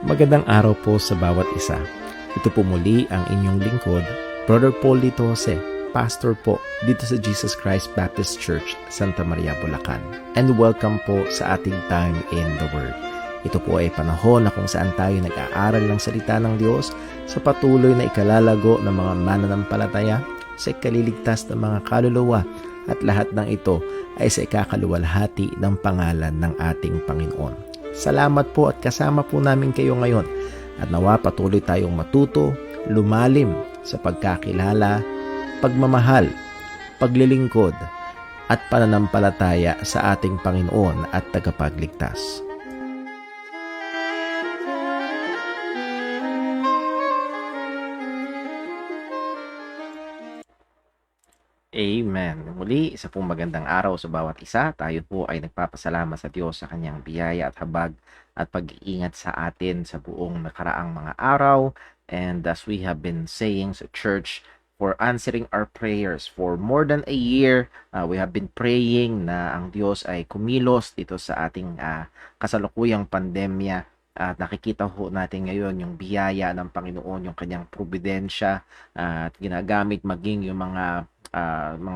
Magandang araw po sa bawat isa. Ito po muli ang inyong lingkod, Brother Paul Lito Jose, pastor po dito sa Jesus Christ Baptist Church, Santa Maria, Bulacan. And welcome po sa ating Time in the Word. Ito po ay panahon na kung saan tayo nag-aaral ng salita ng Diyos sa patuloy na ikalalago ng mga mananampalataya, sa ikaliligtas ng mga kaluluwa, at lahat ng ito ay sa ikakaluwalhati ng pangalan ng ating Panginoon. Salamat po at kasama po namin kayo ngayon at nawa patuloy tayong matuto, lumalim sa pagkakilala, pagmamahal, paglilingkod at pananampalataya sa ating Panginoon at tagapagligtas. Amen. Muli, isa pong magandang araw sa bawat isa. Tayo po ay nagpapasalamat sa Diyos sa kanyang biyaya at habag at pag-iingat sa atin sa buong nakaraang mga araw. And as we have been saying sa church, for answering our prayers for more than a year, we have been praying na ang Diyos ay kumilos dito sa ating kasalukuyang pandemya. At nakikita ho natin ngayon yung biyaya ng Panginoon, yung kanyang providensya at ginagamit maging yung mga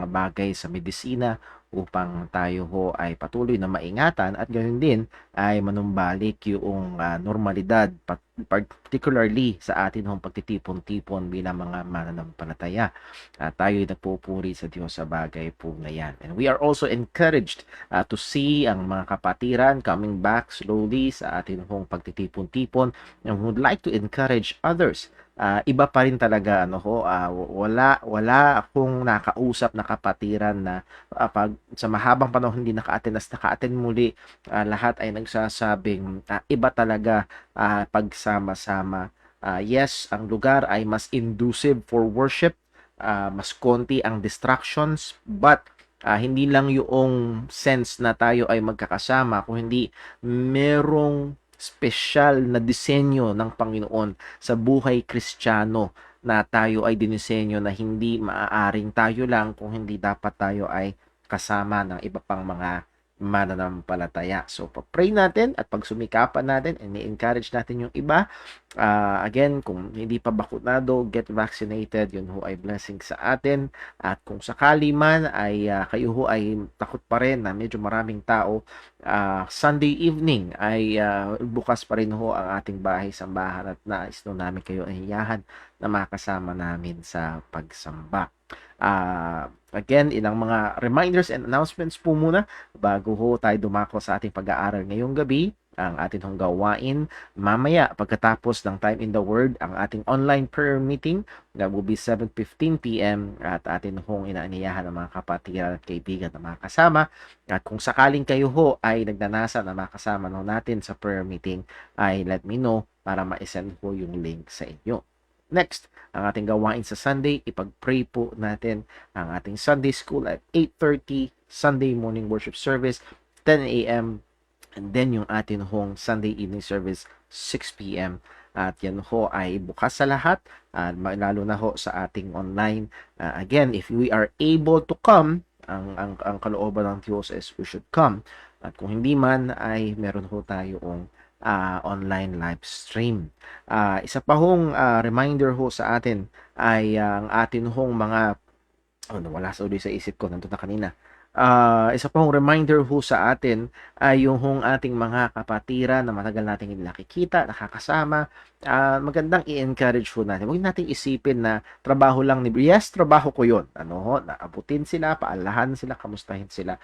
bagay sa medisina upang tayo ho ay patuloy na maingatan at ganoon din ay manumbalik yung normalidad, particularly sa atin hong pagtitipon-tipon bilang mga mananampalataya. Tayo ay nagpupuri sa Diyos sa bagay po na yan. And we are also encouraged to see ang mga kapatiran coming back slowly sa atin hong pagtitipon-tipon, and we would like to encourage others. Iba pa rin talaga wala akong nakausap na kapatiran na pag sa mahabang panahon hindi naka-attend muli, lahat ay nagsasabing iba talaga pagsama-sama. Yes, ang lugar ay mas inducive for worship, mas konti ang distractions, but hindi lang yung sense na tayo ay magkakasama, kung hindi merong special na disenyo ng Panginoon sa buhay Kristiyano na tayo ay dinisenyo na hindi maaaring tayo lang, kung hindi dapat tayo ay kasama ng iba pang mga mananampalataya. So, pray natin at pagsumikapan natin and i-encourage natin yung iba. Again, kung hindi pa bakunado, get vaccinated. Yun ho ay blessing sa atin. At kung sakali man ay kayo ho ay takot pa rin na medyo maraming tao, Sunday evening ay bukas pa rin ho ang ating bahay-sambahan at nais no namin kayo iyahan na makasama namin sa pagsamba. Again, ilang mga reminders and announcements po muna bago ho tayo dumako sa ating pag-aaral ngayong gabi. Ang ating hong gawain mamaya pagkatapos ng Time in the Word, ang ating online prayer meeting that will be 7:15 p.m. at atin hong inaaniyahan ng mga kapatiran at kaibigan na mga kasama. At kung sakaling kayo ho ay nagnanasa na makasama no natin sa prayer meeting, ay let me know para ma-send ho yung link sa inyo. Next, ang ating gawain sa Sunday, ipag-pray po natin ang ating Sunday school at 8:30, Sunday morning worship service, 10 a.m., and then yung atin hong Sunday evening service, 6 p.m. At yan ho ay bukas sa lahat, lalo na ho sa ating online. Again, if we are able to come, ang kalooban ng Diyos is we should come. At kung hindi man, ay meron ho tayong online live stream. Isa pa hong reminder ho sa atin ay ang atin hong mga nawala sa uli sa isip ko, nandun na kanina. Isa pa hong reminder ho sa atin ay yung hong ating mga kapatiran na matagal nating hindi nakikita, nakakasama. Magandang i-encourage ho natin. Huwag nating isipin na trabaho lang ni yes, trabaho ko yun. Naabutin sila, paalahan sila, kamustahin sila.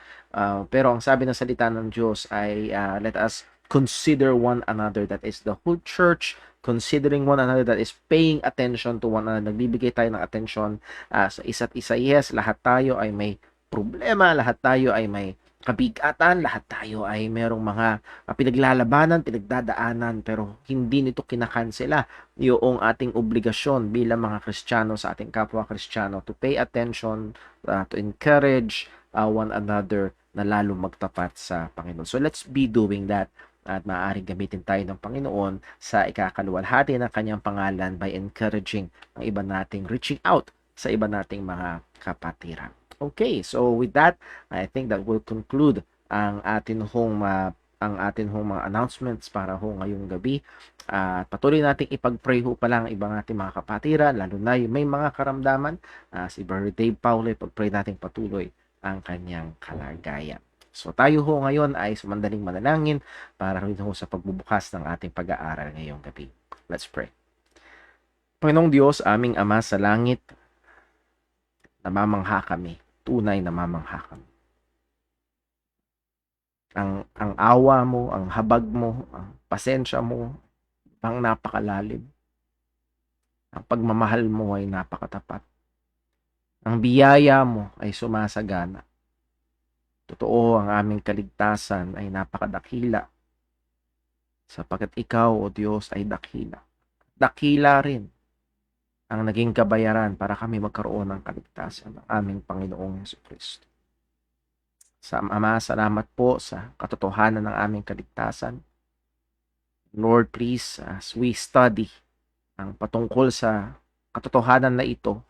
Pero ang sabi ng salita ng Diyos ay let us consider one another, that is the whole church, considering one another, that is paying attention to one another, nagbibigay tayo ng attention sa isa't isa. Yes, lahat tayo ay may problema, lahat tayo ay may kabigatan, lahat tayo ay merong mga pinaglalabanan, pinagdadaanan, pero hindi nito kinakansela yung ating obligasyon bilang mga Kristiyano sa ating kapwa Kristiyano to pay attention, to encourage one another na lalo magtapat sa Panginoon. So let's be doing that at maaaring gamitin tayo ng Panginoon sa ikakaluwalhati ng kanyang pangalan by encouraging ang iba nating reaching out sa iba nating mga kapatiran. Okay, so with that, I think that will conclude ang atin hong mga announcements para ho ngayong gabi. At patuloy nating ipag-pray ho pa lang ibang ating mga kapatiran, lalo na yung may mga karamdaman. Si Brother Dave Paulo, ipag-pray nating patuloy ang kanyang kalagayan. So tayo ho ngayon ay sumandaling manalangin para rin ho sa pagbubukas ng ating pag-aaral ngayong gabi. Let's pray. Panginoong Diyos, aming Ama sa langit, namamangha kami, tunay namamangha kami. Ang awa mo, ang habag mo, ang pasensya mo, ang napakalalim. Ang pagmamahal mo ay napakatapat. Ang biyaya mo ay sumasagana. Totoo, ang aming kaligtasan ay napakadakila. Sapagkat ikaw, O Diyos, ay dakila. Dakila rin ang naging kabayaran para kami magkaroon ng kaligtasan ng aming Panginoong Jesucristo. Sa Ama, salamat po sa katotohanan ng aming kaligtasan. Lord, please, as we study ang patungkol sa katotohanan na ito,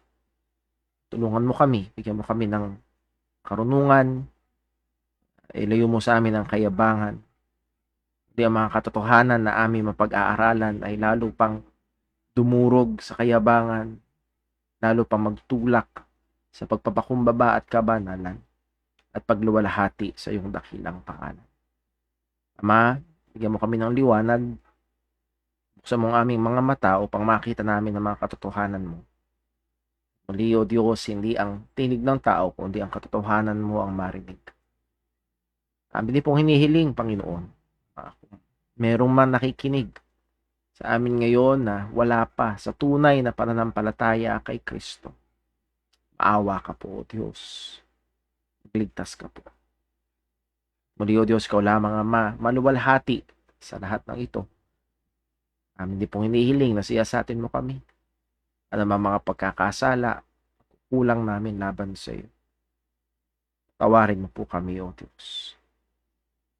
tulungan mo kami, bigyan mo kami ng karunungan, ilayo mo sa amin ang kayabangan. Hindi ang mga katotohanan na aming mapag-aaralan ay lalo pang dumurog sa kayabangan, lalo pang magtulak sa pagpapakumbaba at kabanalan at pagluwalhati sa iyong dakilang pangalan. Ama, bigyan mo kami ng liwanag, buksan mo ang aming mga mata upang makita namin ang mga katotohanan mo. Muli, O Diyos, hindi ang tinig ng tao, kundi ang katotohanan mo ang marinig. Amin din pong hinihiling, Panginoon, kung merong man nakikinig sa amin ngayon na wala pa sa tunay na pananampalataya kay Kristo, maawa ka po, O Diyos. Magligtas ka po. Muli, O Diyos, ikaw lamang Ama, maluwalhati sa lahat ng ito. Amin din pong hinihiling na siyasatin mo kami. Ano mga pagkakasala, kulang namin laban sa iyo. Tawarin mo po kami, O Diyos.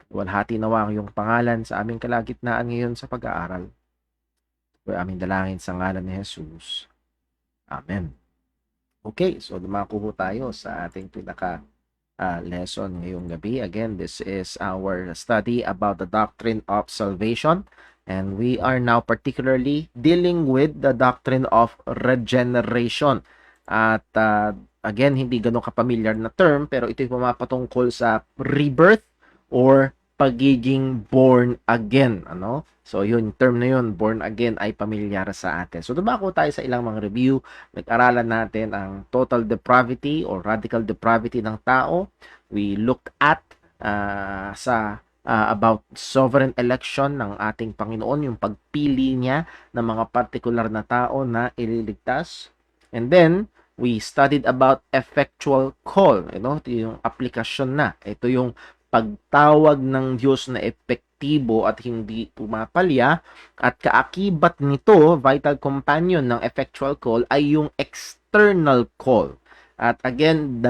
Luwalhati nawa ang iyong pangalan sa aming kalagitnaan ngayon sa pag-aaral. Ito ay aming dalangin sa ngalan ni Jesus. Amen. Okay, so dumako po tayo sa ating lesson ngayong gabi. Again, this is our study about the doctrine of salvation. And we are now particularly dealing with the doctrine of regeneration. At again, hindi ganun kapamilyar na term, pero ito'y pumapatungkol sa rebirth or pagiging born again. So yun, term na yun, born again, ay pamilyar sa atin. So dumako tayo sa ilang mga review. Nag-aralan natin ang total depravity or radical depravity ng tao. We looked at about sovereign election ng ating Panginoon, yung pagpili niya ng mga partikular na tao na ililigtas. And then, we studied about effectual call. Ito yung aplikasyon na. Ito yung pagtawag ng Diyos na epektibo at hindi pumapalya. At kaakibat nito, vital companion ng effectual call ay yung external call. At again,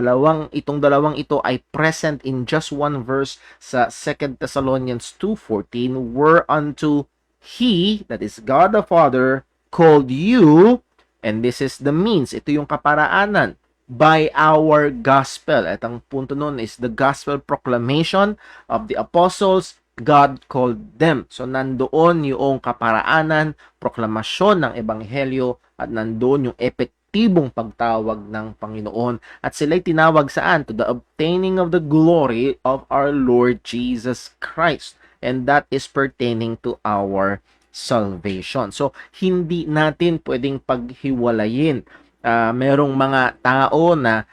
itong dalawang ito ay present in just one verse sa 2 Thessalonians 2:14, whereunto He, that is God the Father, called you, and this is the means, ito yung kaparaanan, by our gospel. At ang punto nun is the gospel proclamation of the apostles, God called them. So nandoon yung kaparaanan, proklamasyon ng ebanghelyo, at nandoon yung epektibong pagtawag ng Panginoon. At sila'y tinawag saan? To the obtaining of the glory of our Lord Jesus Christ. And that is pertaining to our salvation. So, hindi natin pwedeng paghiwalayin. Merong mga tao na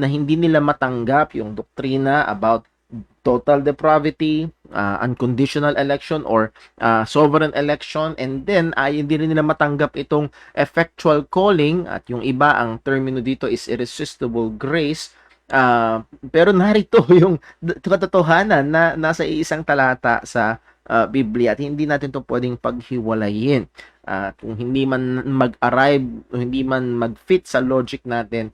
hindi nila matanggap yung doktrina about total depravity, unconditional election or sovereign election, and then hindi rin nila matanggap itong effectual calling, at yung iba ang termino dito is irresistible grace. Pero narito yung katotohanan na nasa isang talata sa Biblia at hindi natin to pwedeng paghiwalayin. Kung hindi man mag-arrive, hindi man mag-fit sa logic natin,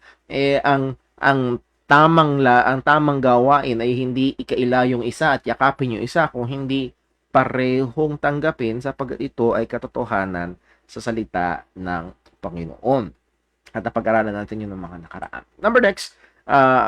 ang tamang gawain ay hindi ikaila yung isa at yakapin yung isa, kung hindi parehong tanggapin sapagkat ito ay katotohanan sa salita ng Panginoon. At napag-aralan natin yun ng mga nakaraan. Next,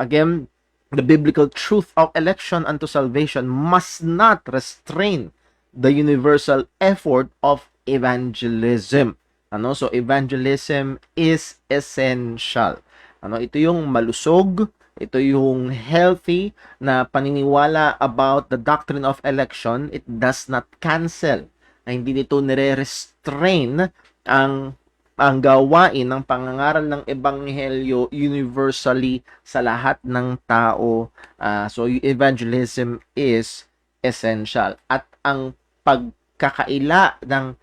again, the biblical truth of election unto salvation must not restrain the universal effort of evangelism. So evangelism is essential. Ito yung malusog, ito yung healthy na paniniwala about the doctrine of election. It does not cancel, na hindi nito nire-restrain ang gawain ng pangangaral ng ebanghelyo universally sa lahat ng tao. So evangelism is essential, at ang pagkakaila ng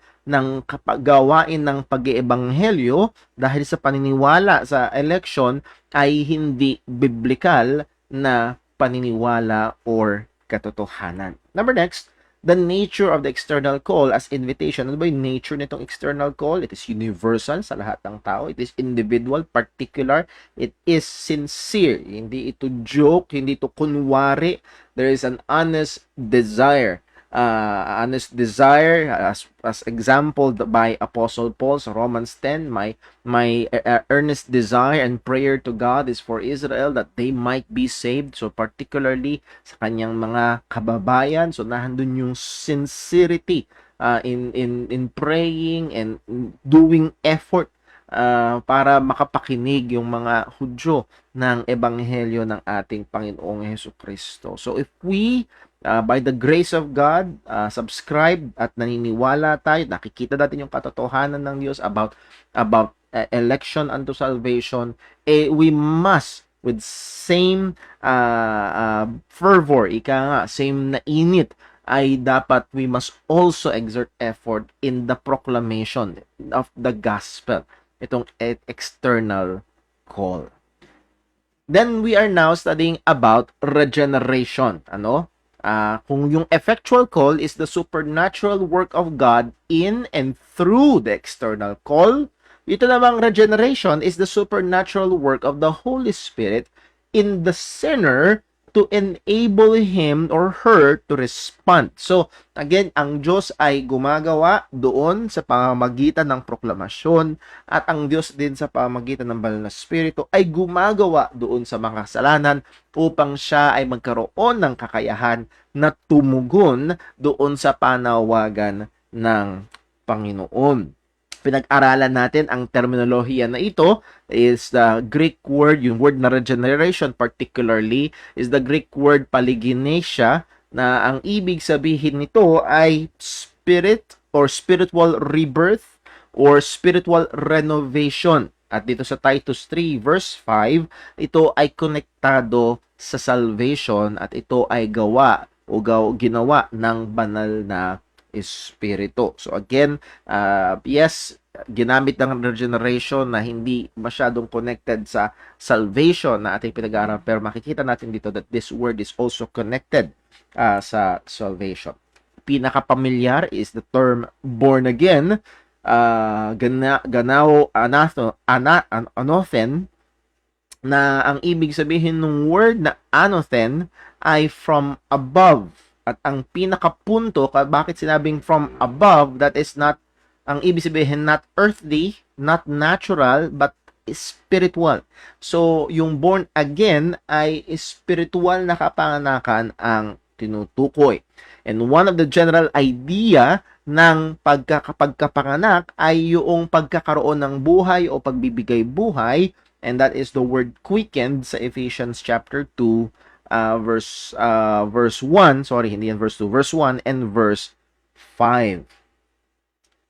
gawain ng pag-iebanghelyo dahil sa paniniwala sa election ay hindi biblical na paniniwala or katotohanan. Next, the nature of the external call as invitation. Ano ba yung nature nitong external call? It is universal sa lahat ng tao. It is individual, particular. It is sincere. Hindi ito joke, hindi ito kunwari. There is an honest desire. As example by Apostle Paul sa Romans 10, my earnest desire and prayer to God is for Israel that they might be saved. So particularly sa kanyang mga kababayan, so nandun yung sincerity in praying and doing effort para makapakinig yung mga Hudyo ng ebanghelyo ng ating Panginoong Hesukristo. So if we by the grace of God, subscribe at naniniwala tayo, nakikita natin yung katotohanan ng Diyos about election unto salvation, we must with same fervor, same na init, ay dapat we must also exert effort in the proclamation of the gospel, itong external call. Then we are now studying about regeneration. Kung yung effectual call is the supernatural work of God in and through the external call, ito namang regeneration is the supernatural work of the Holy Spirit in the sinner to enable him or her to respond. So, again, ang Diyos ay gumagawa doon sa pamamagitan ng proklamasyon, at ang Diyos din sa pamamagitan ng Banal na Espiritu ay gumagawa doon sa mga kasalanan upang siya ay magkaroon ng kakayahan na tumugon doon sa panawagan ng Panginoon. Pinag-aralan natin ang terminolohiya na ito is the Greek word, yung word na regeneration particularly, is the Greek word paliginesia, na ang ibig sabihin nito ay spirit or spiritual rebirth or spiritual renovation. At dito sa Titus 3 verse 5, ito ay konektado sa salvation at ito ay gawa o ginawa ng banal na Espiritu. So again, yes, ginamit ng regeneration na hindi masyadong connected sa salvation na ating pinag-aaral, pero makikita natin dito that this word is also connected sa salvation. Pinaka-pamilyar is the term born again, ganao anothen, na ang ibig sabihin ng word na anothen ay from above. At ang pinakapunto, bakit sinabing from above, that is not, ang ibig sabihin, not earthly, not natural, but spiritual. So, yung born again ay spiritual na kapanganakan ang tinutukoy. And one of the general idea ng pagkakapanganak ay yung pagkakaroon ng buhay o pagbibigay buhay, and that is the word quickened sa Ephesians chapter 2, verse 1, hindi yan verse 2, verse 1 and verse 5.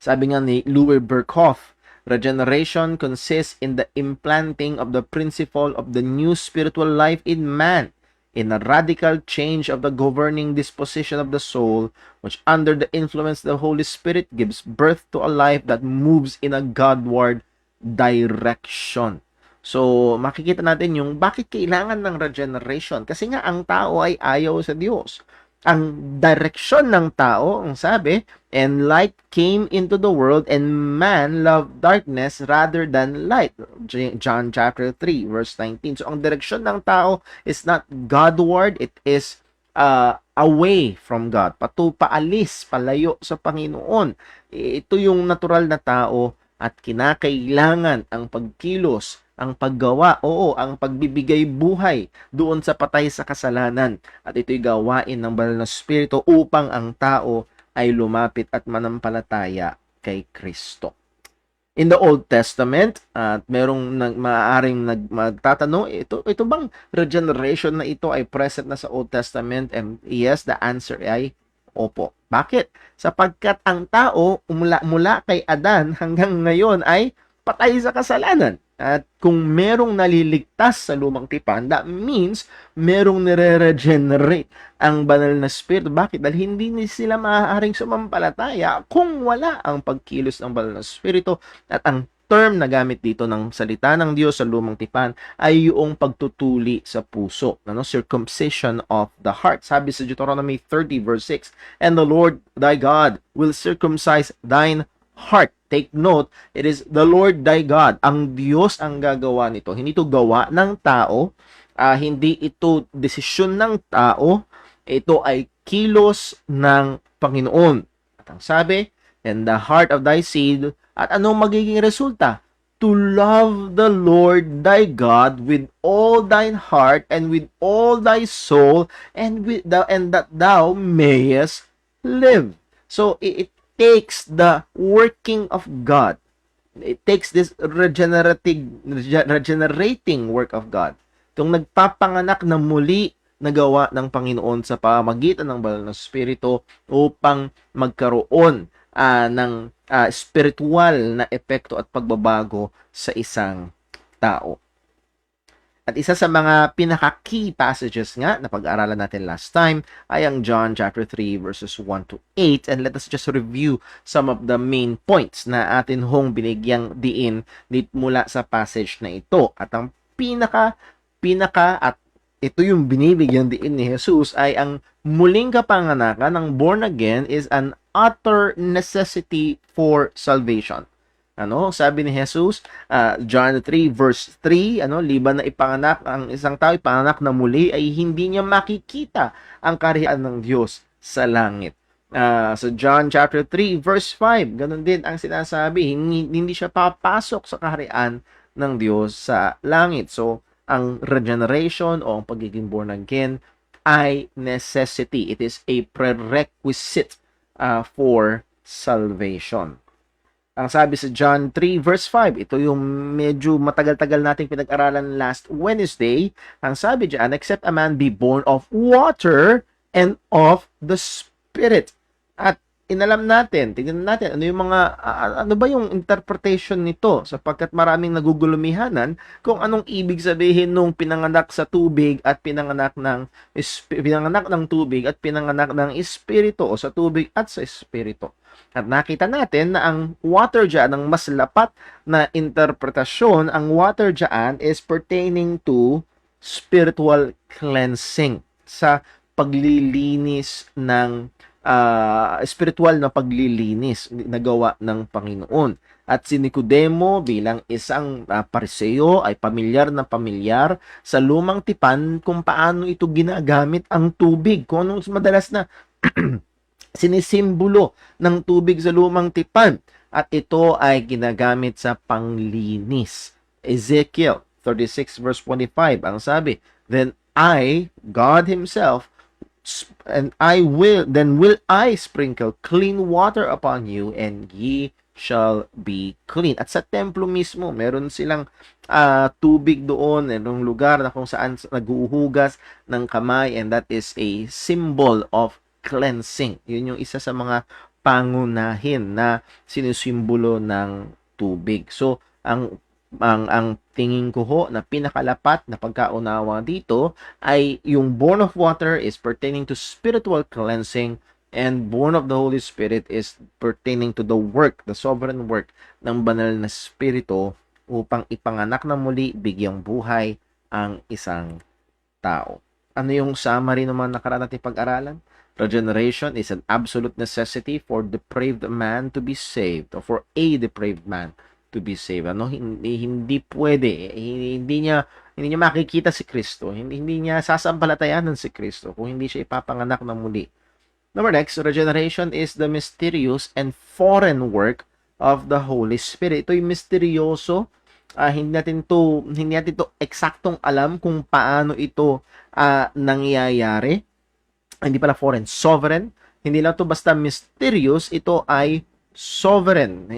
Sabi nga ni Louis Berkhoff, regeneration consists in the implanting of the principle of the new spiritual life in man, in a radical change of the governing disposition of the soul, which under the influence of the Holy Spirit gives birth to a life that moves in a Godward direction. So, makikita natin yung bakit kailangan ng regeneration. Kasi nga, ang tao ay ayaw sa Diyos. Ang direksyon ng tao, ang sabi, and light came into the world, and man loved darkness rather than light. John chapter 3, verse 19. So, ang direksyon ng tao is not Godward, it is away from God. Paalis, palayo sa Panginoon. Ito yung natural na tao at kinakailangan ang pagkilos, ang paggawa, ang pagbibigay buhay doon sa patay sa kasalanan. At ito'y gawain ng Banal na Espiritu upang ang tao ay lumapit at manampalataya kay Kristo. In the Old Testament, at merong maaaring magtatanong, ito bang regeneration na ito ay present na sa Old Testament? And yes, the answer ay opo. Bakit? Sapagkat ang tao mula kay Adan hanggang ngayon ay patay sa kasalanan. At kung merong naliligtas sa lumang tipan, that means merong nire-regenerate ang banal na spirito. Bakit? Dahil hindi sila maaaring sumampalataya kung wala ang pagkilos ng banal na spirito. At ang term na gamit dito ng salita ng Diyos sa lumang tipan ay yung pagtutuli sa puso, circumcision of the heart. Sabi sa Deuteronomy 30 verse 6, "And the Lord thy God will circumcise thine heart." Take note, it is the Lord thy God. Ang Diyos ang gagawa nito. Hindi ito gawa ng tao, hindi ito desisyon ng tao, ito ay kilos ng Panginoon. At ang sabi, "And the heart of thy seed," at anong magiging resulta? "To love the Lord thy God with all thine heart and with all thy soul, and that thou mayest live." So it takes the working of God. It takes this regenerating work of God. Itong nagpapanganak na muli na gawa ng Panginoon sa pamamagitan ng banal na Espiritu upang magkaroon ng spiritual na epekto at pagbabago sa isang tao. At isa sa mga pinaka-key passages nga na pag-aralan natin last time ay ang John chapter 3 verses 1 to 8. And let us just review some of the main points na atin hong binigyang diin mula sa passage na ito. At ang pinaka at ito yung binibigyan diin ni Jesus ay ang muling kapanganakan ng born again is an utter necessity for salvation. Sabi ni Jesus, John 3 verse 3, liban na ipanganak ang isang tao, ipanganak na muli, ay hindi niya makikita ang kaharian ng Diyos sa langit. So John chapter 3 verse 5, ganun din ang sinasabi, hindi siya papasok sa kaharian ng Diyos sa langit. So ang regeneration o ang pagiging born again ay necessity. It is a prerequisite for salvation. Ang sabi sa John 3 verse 5, ito yung medyo matagal-tagal nating pinag-aralan last Wednesday. Ang sabi diyan, "Except a man be born of water and of the Spirit." At inalam natin, tingnan natin ano ba yung interpretation nito, sapagkat maraming nagugulumihanan kung anong ibig sabihin nung pinanganak sa tubig at pinanganak ng tubig at pinanganak ng espiritu o sa tubig at sa espiritu. At nakita natin na ang water dyan, ang mas lapat na interpretasyon, ang water dyan is pertaining to spiritual cleansing, sa paglilinis ng spiritual na paglilinis na gawa ng Panginoon. At si Nicodemo bilang isang Pariseo ay pamilyar sa lumang tipan kung paano ito ginagamit ang tubig, kung anong madalas na sinisimbolo ng tubig sa lumang tipan, at ito ay ginagamit sa panglinis. Ezekiel 36 verse 25, ang sabi, "Then I, God Himself, will I sprinkle clean water upon you, and ye shall be clean." At sa templo mismo, meron silang tubig doon, merong lugar na kung saan naguhugas ng kamay, and that is a symbol of cleansing. Yun yung isa sa mga pangunahin na sinisimbolo ng tubig. So, ang tingin ko ho na pinakalapat na pagkaunawa dito ay yung born of water is pertaining to spiritual cleansing, and born of the Holy Spirit is pertaining to the work, the sovereign work ng banal na spirito upang ipanganak na muli, bigyang buhay ang isang tao. Ano yung summary naman nakaraan natin pag-aralan? Regeneration is an absolute necessity for depraved man to be saved, or for a depraved man to be saved. Hindi pwede, hindi niya makikita si Kristo, hindi niya sasampalatayanan si Kristo kung hindi siya ipapanganak na muli. Number next, regeneration is the mysterious and foreign work of the Holy Spirit. Ito'y misteryoso. Hindi natin to eksaktong alam kung paano ito nangyayari. Hindi pala foreign, sovereign. Hindi lang to basta mysterious, ito ay sovereign.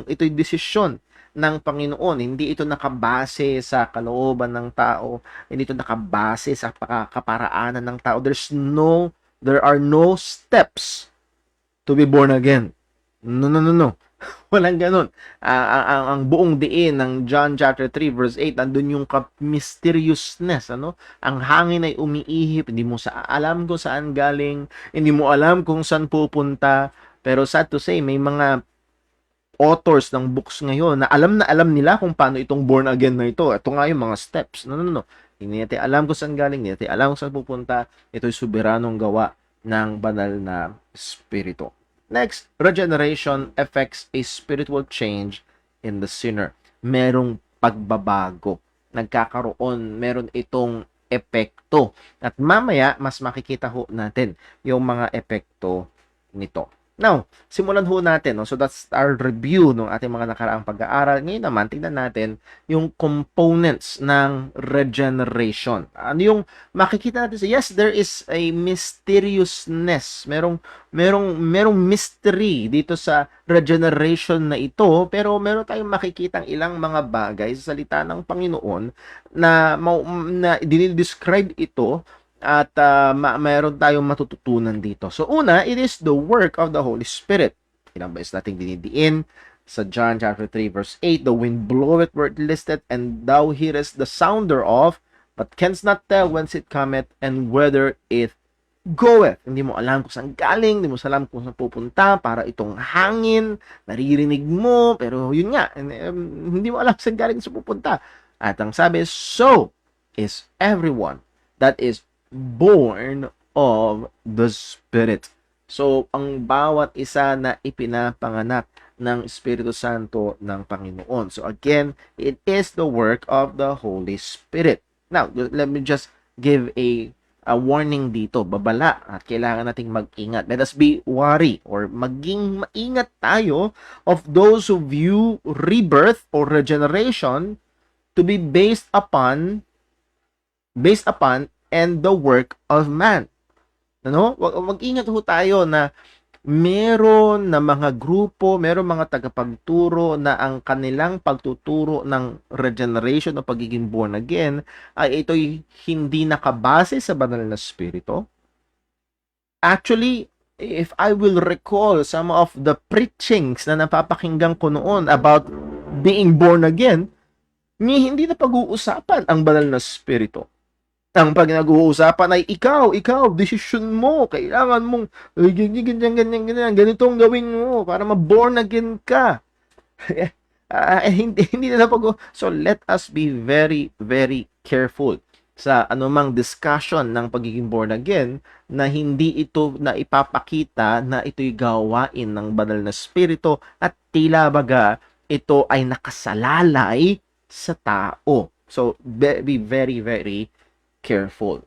Ito'y desisyon ng Panginoon. Hindi ito nakabase sa kalooban ng tao. Hindi ito nakabase sa kaparaanan ng tao. There are no steps to be born again. No, no, no, no. Walang ganun. Ang buong diin ng John chapter 3 verse 8, nandun yung mysteriousness, ano? Ang hangin ay umiihip, hindi mo alam kung saan galing, hindi mo alam kung saan pupunta, pero sad to say, may mga authors ng books ngayon na alam nila kung paano itong born again na ito. Ito nga yung mga steps. No, no, no. Hindi natin alam kung saan galing, hindi natin alam kung saan pupunta. Ito'y soberanong gawa ng banal na Espiritu. Next, regeneration affects a spiritual change in the sinner. Merong pagbabago. Meron itong epekto. At mamaya, mas makikita ho natin yung mga epekto nito. Now, simulan ho natin. No? So, that's our review ng ating mga nakaraang pag-aaral. Ngayon naman, tingnan natin yung components ng regeneration. Ano yung makikita natin? Yes, there is a mysteriousness. Merong mystery dito sa regeneration na ito, pero meron tayong makikitang ilang mga bagay sa salita ng Panginoon na dinidescribe ito at mayroon tayong matututunan dito. So una, it is the work of the Holy Spirit. Ilang beses nating dinidiin sa John chapter 3 verse 8, the wind bloweth where it listeth, and thou hearest the sound thereof, but canst not tell whence it cometh and whither it goeth. Hindi mo alam kung saan galing, hindi mo alam kung saan pupunta, para itong hangin, naririnig mo, pero yun nga, hindi mo alam saan galing sa pupunta. At ang sabi, so is everyone that is born of the Spirit. So, ang bawat isa na ipinapanganak ng Espiritu Santo ng Panginoon. So, again, it is the work of the Holy Spirit. Now, let me just give a warning dito, babala, at kailangan nating mag-ingat. Let us be wary or maging maingat tayo of those who view rebirth or regeneration to be based upon and the work of man. Ano? Mag-ingat ho tayo na meron na mga grupo, meron mga tagapagturo na ang kanilang pagtuturo ng regeneration o pagiging born again ay ito'y hindi nakabase sa banal na spirito. Actually, if I will recall some of the preachings na napapakinggan ko noon about being born again, hindi na pag-uusapan ang banal na spirito. Ang pag nag-uusapan ay ikaw, decision mo, kailangan mong ganyan, ganitong gawin mo para ma-born again ka. Hindi na so let us be very, very careful sa anumang discussion ng pagiging born again na hindi ito na ipapakita na ito'y gawain ng banal na spirito at tila baga ito ay nakasalalay sa tao. So, be very, very careful.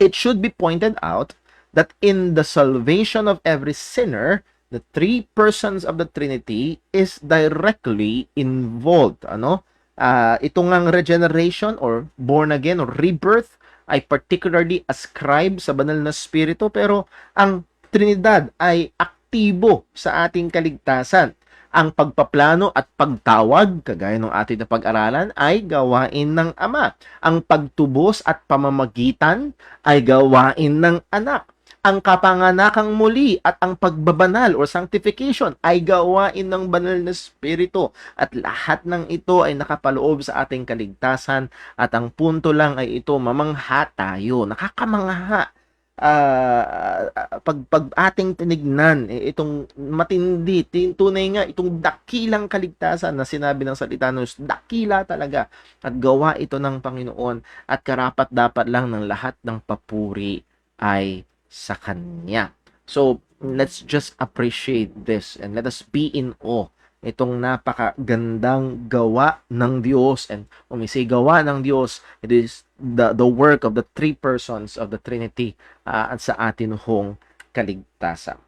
It should be pointed out that in the salvation of every sinner, the three persons of the Trinity is directly involved. Ito ngang regeneration or born again or rebirth ay particularly ascribed sa banal na spirito, pero ang Trinidad ay aktibo sa ating kaligtasan. Ang pagpaplano at pagtawag, kagaya ng ating na pag-aralan, ay gawain ng Ama. Ang pagtubos at pamamagitan ay gawain ng Anak. Ang kapanganakang muli at ang pagbabanal or sanctification ay gawain ng banal na Espiritu. At lahat ng ito ay nakapaloob sa ating kaligtasan. At ang punto lang ay ito, mamangha tayo. Nakakamangha. Pag ating tinignan itong matindi, tunay nga itong dakilang kaligtasan na sinabi ng salita ng Diyos, dakila talaga at gawa ito ng Panginoon at karapat dapat lang ng lahat ng papuri ay sa Kanya. So, let's just appreciate this and let us be in awe itong napakagandang gawa ng Diyos. And when we say gawa ng Diyos, it is the work of the three persons of the Trinity at sa atin hong kaligtasan.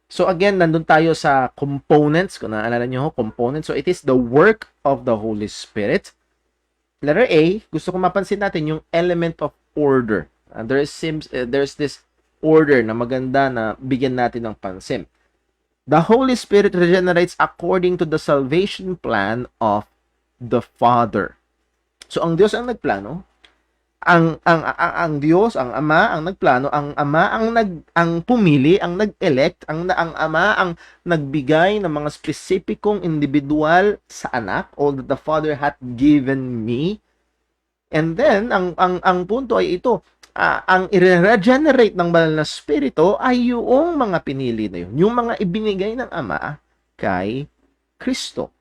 So again, nandun tayo sa components. Kung naalala nyo, components. So it is the work of the Holy Spirit. Letter A, gusto ko mapansin natin yung element of order. There's this order na maganda na bigyan natin ng pansin. The Holy Spirit regenerates according to the salvation plan of the Father. So ang Diyos ang nagplano, ang Diyos, ang Ama ang nagplano, ang Ama ang pumili, ang nag-elect, ang Ama ang nagbigay ng mga spesipikong individual sa anak, all that the Father hath given me. And then ang punto ay ito, ang i-regenerate ng banal na spirito ay yung mga pinili na yun, yung mga ibinigay ng Ama kay Kristo.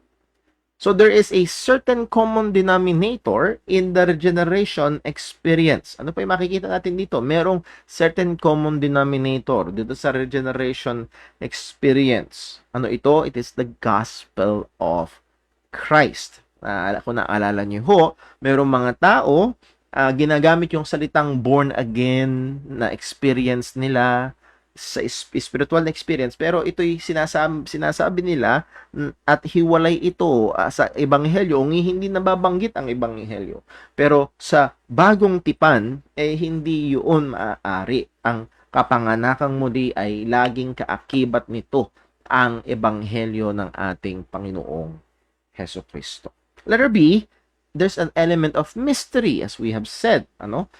So there is a certain common denominator in the regeneration experience. Ano pa yung makikita natin dito? Merong certain common denominator dito sa regeneration experience. Ano ito? It is the gospel of Christ. Kung naalala niyo ho, merong mga tao ginagamit yung salitang born again na experience nila sa spiritual na experience, pero ito'y sinasabi nila at hiwalay ito sa ebanghelyo, hindi nababanggit ang ebanghelyo. Pero sa bagong tipan, hindi yun maaari. Ang kapanganakang muli ay laging kaakibat nito ang ebanghelyo ng ating Panginoong Hesukristo. Letter B, there's an element of mystery, as we have said.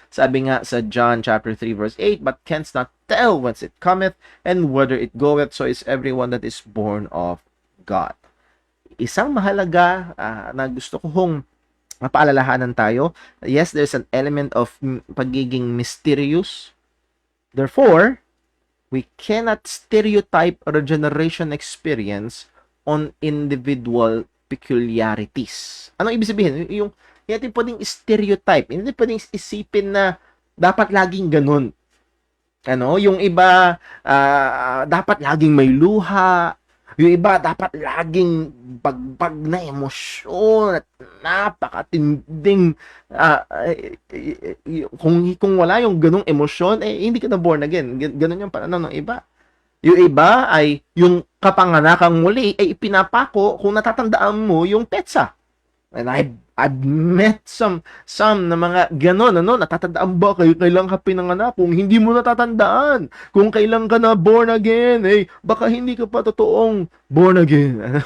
Sabi nga sa John chapter 3 verse 8, but canst not tell whence it cometh and whither it goeth, so is everyone that is born of God. Isang mahalaga na gusto kong mapaalalahanan tayo, yes, there's an element of pagiging mysterious. Therefore, we cannot stereotype regeneration experience on individual peculiarities. Anong ibig sabihin? Yung hindi pwedeng stereotype. Hindi pwedeng isipin na dapat laging ganun. Yung iba dapat laging may luha. Yung iba dapat laging bagbag na emosyon at napakatinding kung wala yung ganung emosyon, hindi ka na born again. Ganun yung pananaw ng iba. Yung iba ay yung kapanganakang muli ay ipinapako kung natatandaan mo yung petsa. And I've met some na mga ganon, natatandaan ba kailan ka pinanganak? Kung hindi mo natatandaan, kung kailan ka na born again, baka hindi ka pa totoong born again.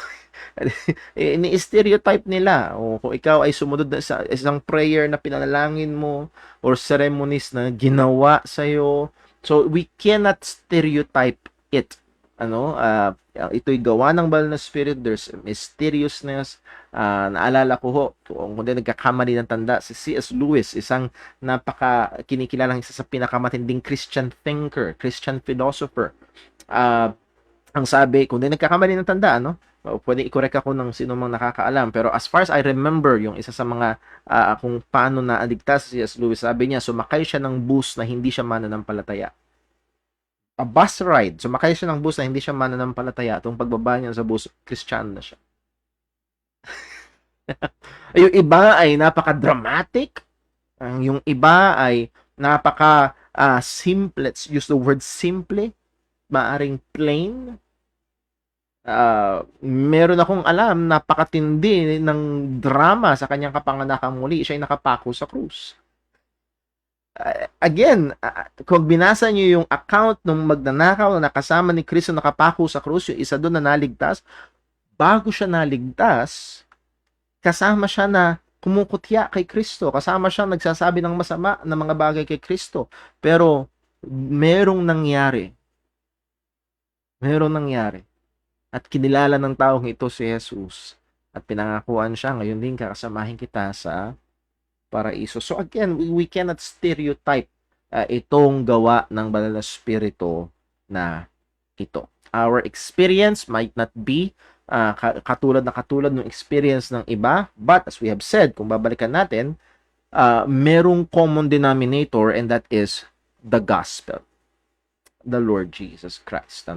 Ni-stereotype nila. O kung ikaw ay sumunod na sa isang prayer na pinanalangin mo or ceremonies na ginawa sa'yo. So, we cannot stereotype it. Ito'y gawa ng banal na spirit. There's mysteriousness. Naalala ko ho, kung hindi nagkakamali ng tanda, si C.S. Lewis, isang kinikilalang isa sa pinakamatinding Christian thinker, Christian philosopher. Ang sabi, kung hindi nagkakamali ng tanda, pwede i-correct ako ng sino mang nakakaalam, pero as far as I remember, yung isa sa mga kung paano naaligtas si C.S. Lewis, sabi niya, sumakay siya ng bus na hindi siya mananampalataya. A bus ride. Sumakay siya ng bus na hindi siya mananampalataya. Itong pagbaba niya sa bus, Christian na siya. Yung iba ay napaka-dramatic. Yung iba ay napaka-simple. Let's use the word simple. Maaring plain. Meron akong alam, napakatindi ng drama sa kanyang kapanganakang muli. Siya ay nakapako sa krus. Again, kung binasa niyo yung account ng magnanakaw na nakasama ni Kristo nakapako sa krus, yung isa doon na naligtas, bago siya naligtas, kasama siya na kumukutya kay Kristo, kasama siya nagsasabi ng masama na mga bagay kay Kristo. Pero merong nangyari. At kinilala ng taong ito si Jesus. At pinangakuan siya, ngayon din kakasamahin kita sa paraiso. So again, we cannot stereotype itong gawa ng banal na spirito na ito. Our experience might not be katulad ng experience ng iba, but as we have said, kung babalikan natin, merong common denominator, and that is the gospel, the Lord Jesus Christ.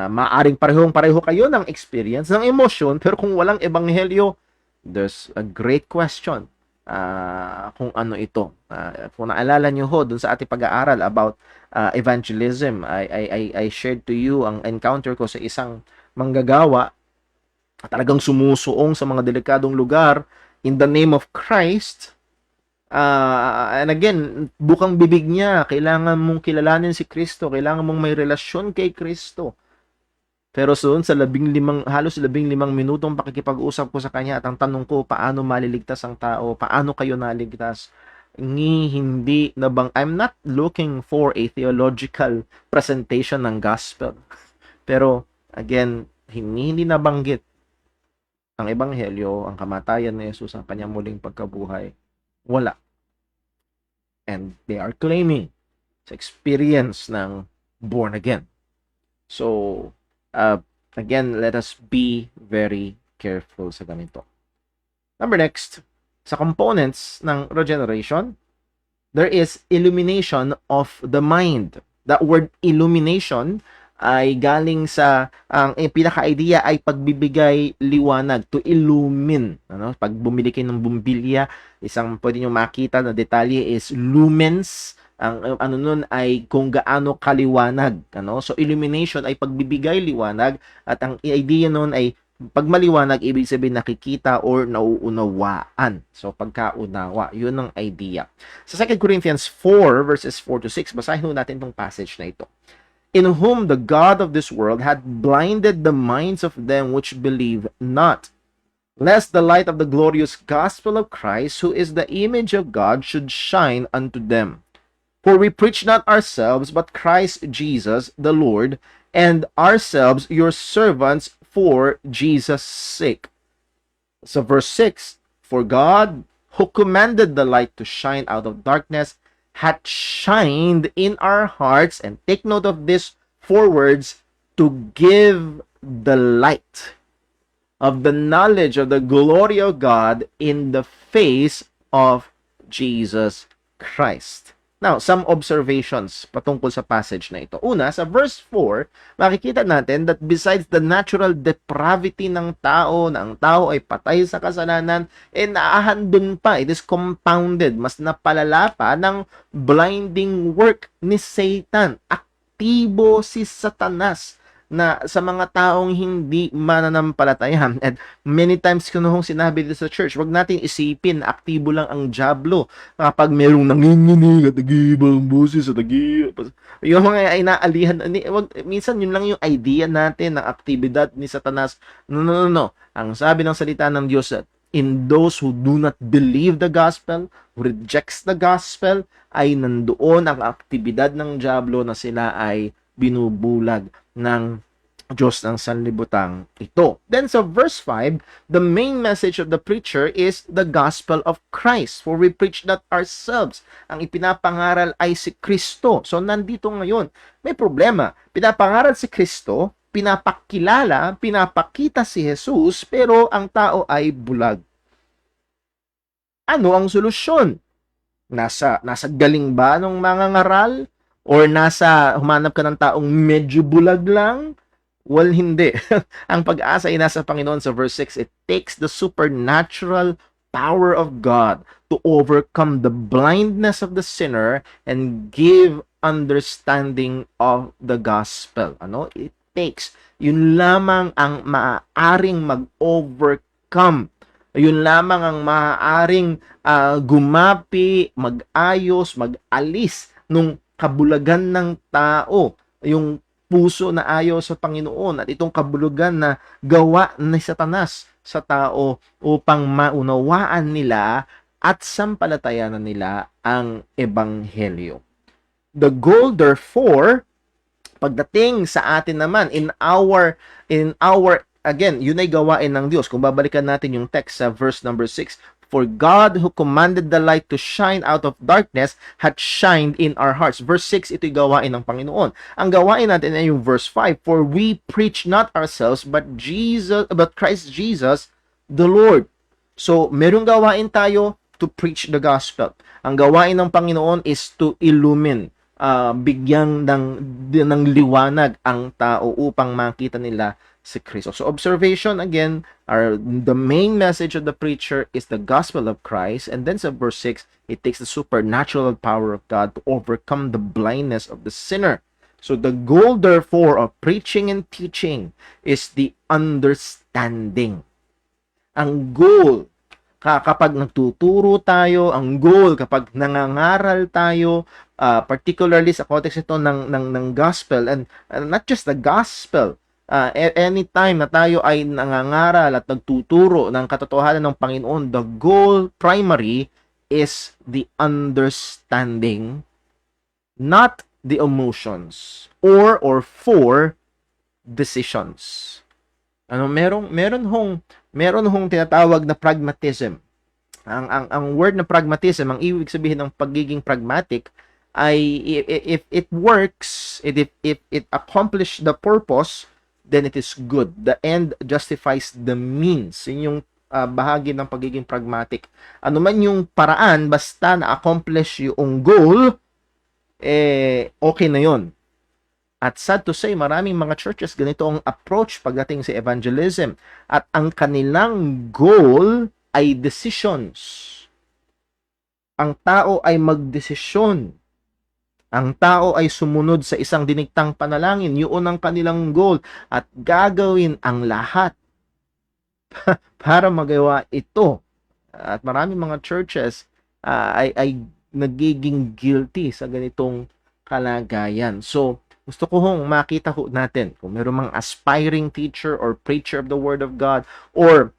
Maaring pareho kayo ng experience, ng emotion, pero kung walang ebanghelyo, there's a great question kung ano ito. Kung naalala nyo ho dun sa ating pag-aaral about evangelism, I shared to you ang encounter ko sa isang manggagawa talagang sumusuong sa mga delikadong lugar in the name of Christ, And again, bukang bibig niya, kailangan mong kilalanin si Kristo, kailangan mong may relasyon kay Kristo. Pero soon sa halos 15 minutong pakikipag-usap ko sa kanya at ang tanong ko, paano maliligtas ang tao? Paano kayo naligtas? Hindi na bang I'm not looking for a theological presentation ng gospel. Pero again, hindi nabanggit ang ebanghelyo, ang kamatayan ni Jesus, ang kanyang muling pagkabuhay. Wala. And they are claiming sa experience ng born again. So, again, let us be very careful sa ganito. Next, sa components ng regeneration, there is illumination of the mind. That word illumination ay galing sa ang pinaka-idea ay pagbibigay liwanag, to illumine. Pag bumili kayo ng bumbilya, isang pwede nyo makita na detalye is lumens. Ang nun ay kung gaano kaliwanag. So illumination ay pagbibigay liwanag, at ang idea nun ay pag maliwanag, ibig sabihin nakikita or nauunawaan. So pagkaunawa, yun ang idea. Sa 2 Corinthians 4 verses 4 to 6, basahin natin tong passage na ito. In whom the God of this world had blinded the minds of them which believe not, lest the light of the glorious gospel of Christ, who is the image of God, should shine unto them. For we preach not ourselves, but Christ Jesus the Lord, and ourselves your servants for Jesus' sake. So verse 6, for God, who commanded the light to shine out of darkness, hath shined in our hearts, and take note of this 4 words, to give the light of the knowledge of the glory of God in the face of Jesus Christ. Now, some observations patungkol sa passage na ito. Una, sa verse 4, makikita natin that besides the natural depravity ng tao, na ang tao ay patay sa kasalanan, naahandon pa, it is compounded, mas napalala pa ng blinding work ni Satan. Aktibo si Satanas na sa mga taong hindi mananampalataya. And many times ko noong sinabi dito sa church, wag natin isipin aktibo lang ang dyablo kapag merong nanginginig at nag-iibang boses at yung mga inaalihan. Minsan yun lang yung idea natin ng aktibidad ni Satanas. No. Ang sabi ng salita ng Diyos, in those who do not believe the gospel, who rejects the gospel, ay nandoon ang aktibidad ng dyablo na sila ay binubulag ng Diyos ng sanlibutan ito. Then sa verse 5, the main message of the preacher is the gospel of Christ. For we preach not ourselves. Ang ipinapangaral ay si Kristo. So nandito ngayon, may problema. Pinapangaral si Kristo, pinapakilala, pinapakita si Jesus, pero ang tao ay bulag. Ano ang solusyon? Nasa galing ba ng mga ngaral? Or humanap ka ng taong medyo bulag lang? Well, hindi. Ang pag-asa ay nasa Panginoon. Sa verse 6, it takes the supernatural power of God to overcome the blindness of the sinner and give understanding of the gospel. It takes. Yun lamang ang maaaring mag-overcome. Yun lamang ang maaaring gumapi, mag-ayos, mag-alis nung kabulagan ng tao, yung puso na ayaw sa Panginoon, at itong kabulugan na gawa ni Satanas sa tao upang maunawaan nila at sampalatayanan nila ang ebanghelyo. The goal therefore, pagdating sa atin naman in our again, yun ay gawain ng Diyos. Kung babalikan natin yung text sa verse number 6, for God who commanded the light to shine out of darkness had shined in our hearts. Verse 6, ito'y gawain ng Panginoon. Ang gawain natin ay yung verse 5, for we preach not ourselves but Christ Jesus the Lord. So, merong gawain tayo to preach the gospel. Ang gawain ng Panginoon is to illumine, bigyan ng liwanag ang tao upang makita nila si Kristo. So observation again, the main message of the preacher is the gospel of Christ, and then sa verse 6, it takes the supernatural power of God to overcome the blindness of the sinner. So the goal therefore of preaching and teaching is the understanding. Ang goal, kapag nagtuturo tayo, ang goal kapag nangangaral tayo, particularly sa context ito ng gospel, and not just the gospel, anytime na tayo ay nangangaral at nagtuturo ng katotohanan ng Panginoon, the goal primary is the understanding, not the emotions or for decisions. Meron hong tinatawag na pragmatism. Ang word na pragmatism, ang ibig sabihin ng pagiging pragmatic ay if it works, if it accomplish the purpose, then it is good. The end justifies the means. Yun yung bahagi ng pagiging pragmatic. Ano man yung paraan, basta na-accomplish yung goal, okay na yon. At sad to say, maraming mga churches ganito ang approach pagdating sa evangelism. At ang kanilang goal ay decisions. Ang tao ay magdesisyon. Ang tao ay sumunod sa isang dinigtang panalangin. Yun ang kanilang goal. At gagawin ang lahat para magawa ito. At maraming mga churches ay nagiging guilty sa ganitong kalagayan. So, gusto ko hong makita ho natin kung meron mang aspiring teacher or preacher of the Word of God, or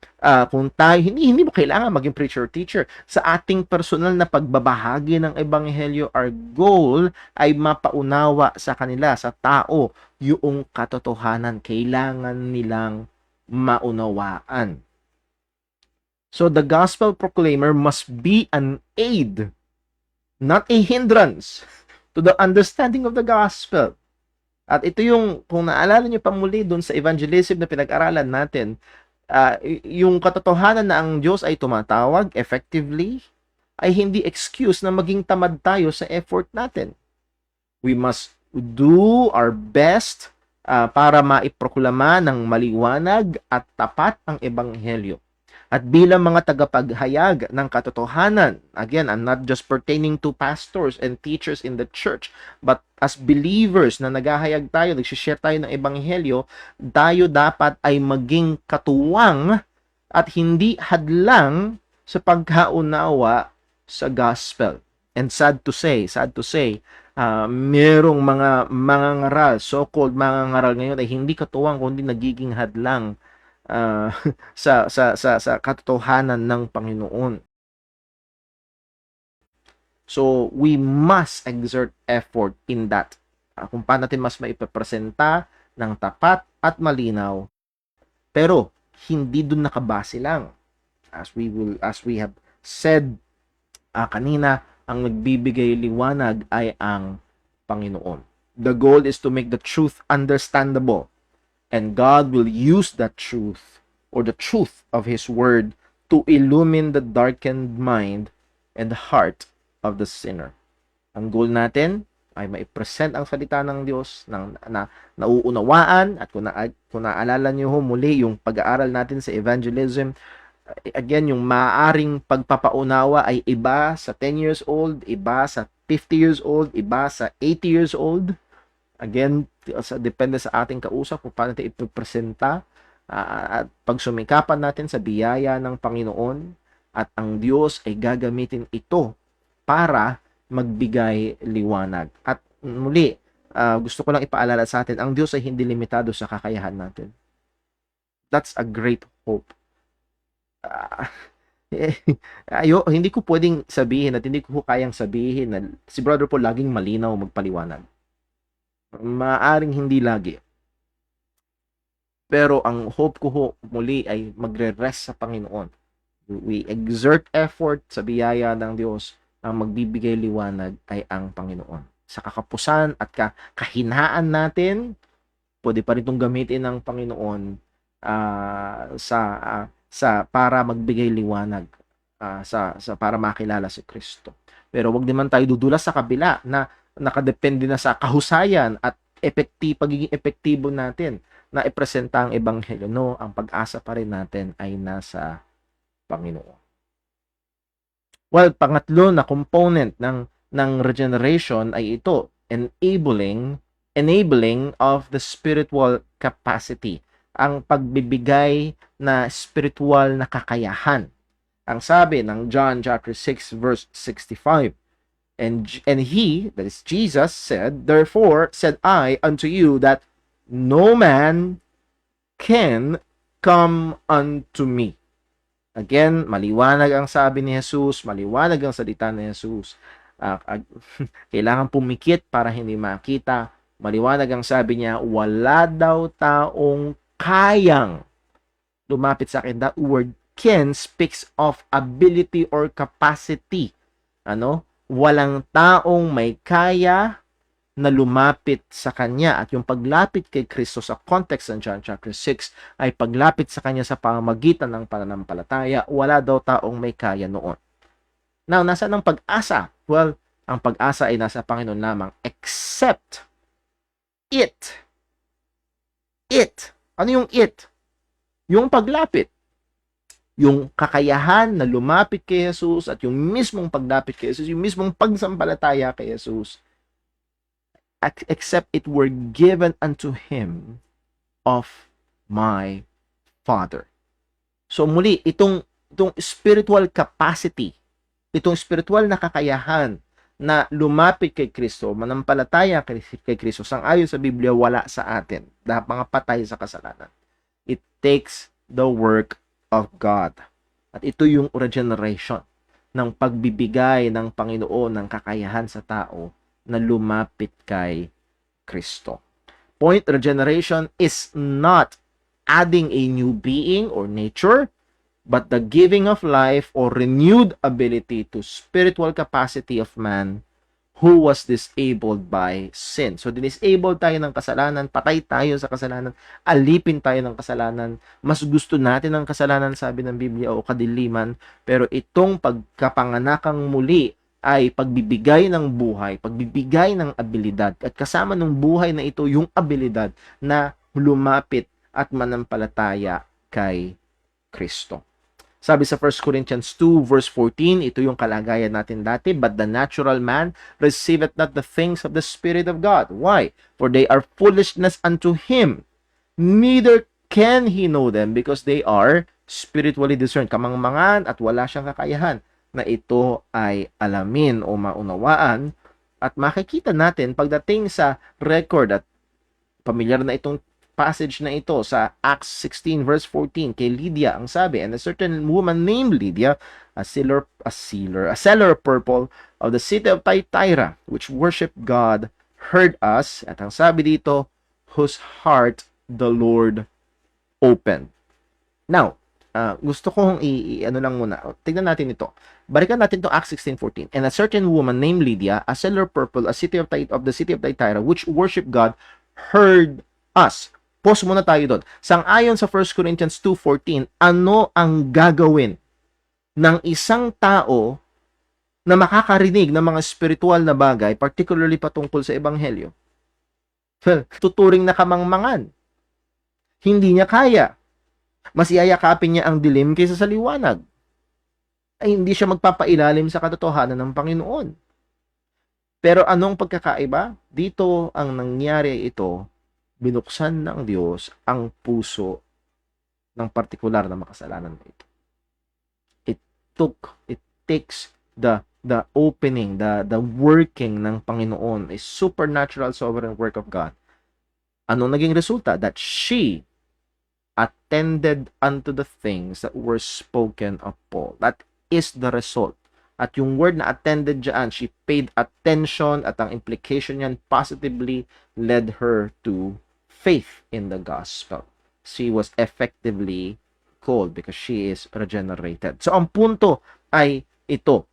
kung tayo, hindi mo kailangan maging preacher or teacher. Sa ating personal na pagbabahagi ng Ebanghelyo, our goal ay mapaunawa sa kanila, sa tao, yung katotohanan. Kailangan nilang maunawaan. So the gospel proclaimer must be an aid, not a hindrance, to the understanding of the gospel. At ito yung, kung naalala nyo pa muli doon sa evangelism na pinag-aralan natin, yung katotohanan na ang Diyos ay tumatawag effectively, ay hindi excuse na maging tamad tayo sa effort natin. We must do our best para maiproklama ng maliwanag at tapat ang ebanghelyo. At bilang mga tagapaghayag ng katotohanan, again, I'm not just pertaining to pastors and teachers in the church, but as believers na naghahayag tayo, nagsishare tayo ng ebanghelyo, tayo dapat ay maging katuwang at hindi hadlang sa pagkaunawa sa gospel. And sad to say, merong mga ngaral, so-called mga ngaral ngayon ay hindi katuwang kundi nagiging hadlang sa katotohanan ng Panginoon. So, we must exert effort in that. Kung paano natin mas maipapresenta ng tapat at malinaw, pero hindi dun nakabase lang. As we have said kanina, ang nagbibigay liwanag ay ang Panginoon. The goal is to make the truth understandable. And God will use that truth or the truth of His Word to illumine the darkened mind and the heart of the sinner. Ang goal natin ay maipresent ang salita ng Diyos na nauunawaan. At kung naalala niyo muli yung pag-aaral natin sa evangelism, again, yung maaaring pagpapaunawa ay iba sa 10 years old, iba sa 50 years old, iba sa 80 years old. Again, depende sa ating kausap kung paano natin ipipresenta at pagsumikapan natin sa biyaya ng Panginoon, at ang Diyos ay gagamitin ito para magbigay liwanag. At muli, gusto ko lang ipaalala sa atin, ang Diyos ay hindi limitado sa kakayahan natin. That's a great hope. Hindi ko pwedeng sabihin at hindi ko kayang sabihin na si Brother Paul laging malinaw magpaliwanag. Maaring hindi lagi. Pero ang hope ko muli ay magre-rest sa Panginoon. We exert effort sa biyaya ng Diyos. Ang magbibigay liwanag ay ang Panginoon. Sa kakapusan at kahinaan natin, pwede pa rin itong gamitin ng Panginoon para magbigay liwanag, para makilala si Kristo. Pero wag naman tayo dudulas sa kabila na nakadepende na sa kahusayan at pagiging epektibo natin na ipresenta ang ebanghelyo. No, ang pag-asa pa rin natin ay nasa Panginoon. Well, pangatlo na component ng regeneration ay ito, enabling of the spiritual capacity, ang pagbibigay na spiritual na kakayahan. Ang sabi ng John chapter 6 verse 65, and he, that is Jesus, said, therefore said I unto you that no man can come unto me. Again, maliwanag ang sabi ni Jesus, maliwanag ang salita ni Jesus. Kailangan pumikit para hindi makita. Maliwanag ang sabi niya, wala daw taong kayang lumapit sa akin. That word can speaks of ability or capacity. Walang taong may kaya na lumapit sa Kanya. At yung paglapit kay Kristo sa context ng John chapter 6 ay paglapit sa Kanya sa pamamagitan ng pananampalataya. Wala daw taong may kaya noon. Now, nasaan ang pag-asa? Well, ang pag-asa ay nasa Panginoon lamang except it. It. Ano yung it? Yung paglapit. Yung kakayahan na lumapit kay Jesus at yung mismong paglapit kay Jesus, yung mismong pagsampalataya kay Jesus, except it were given unto him of my Father. So muli, itong spiritual capacity, itong spiritual na kakayahan na lumapit kay Kristo, manampalataya kay Kristo, sang-ayon sa Biblia, wala sa atin. Dahil mga patay sa kasalanan. It takes the work of God. At ito yung regeneration ng pagbibigay ng Panginoon ng kakayahan sa tao na lumapit kay Kristo. Point, regeneration is not adding a new being or nature, but the giving of life or renewed ability to spiritual capacity of man who was disabled by sin. So, disabled tayo ng kasalanan, patay tayo sa kasalanan, alipin tayo ng kasalanan, mas gusto natin ng kasalanan, sabi ng Biblia, o kadiliman, pero itong pagkapanganakang muli ay pagbibigay ng buhay, pagbibigay ng abilidad, at kasama ng buhay na ito yung abilidad na lumapit at manampalataya kay Kristo. Sabi sa 1 Corinthians 2 verse 14, ito yung kalagayan natin dati, but the natural man receiveth not the things of the Spirit of God. Why? For they are foolishness unto him, neither can he know them because they are spiritually discerned. Kamangmangan at wala siyang kakayahan na ito ay alamin o maunawaan. At makikita natin pagdating sa record, at pamilyar na itong passage na ito sa Acts 16 verse 14, kay Lydia ang sabi, and a certain woman named Lydia, a seller of purple of the city of Thyatira, which worshiped God, heard us, at ang sabi dito, whose heart the Lord opened. Now, gusto kong ano lang muna, tignan natin ito. Balikan natin to Acts 16:14. And a certain woman named Lydia, a seller of purple, of the city of Thyatira, which worshiped God, heard us. Pause muna tayo doon. Sang-ayon sa 1 Corinthians 2:14, ano ang gagawin ng isang tao na makakarinig ng mga spiritual na bagay, particularly patungkol sa Ebanghelyo? Tuturing na kamangmangan. Hindi niya kaya. Mas yayakapin niya ang dilim kaysa sa liwanag. Ay hindi siya magpapailalim sa katotohanan ng Panginoon. Pero anong pagkakaiba? Dito ang nangyari ito, binuksan ng Diyos ang puso ng partikular na makasalanan na ito. It takes the opening, the working ng Panginoon, a supernatural sovereign work of God. Ano naging resulta? That she attended unto the things that were spoken of Paul. That is the result. At yung word na attended dyan, she paid attention, at ang implication yan positively led her to faith in the gospel. She was effectively called because she is regenerated. So, ang punto ay ito.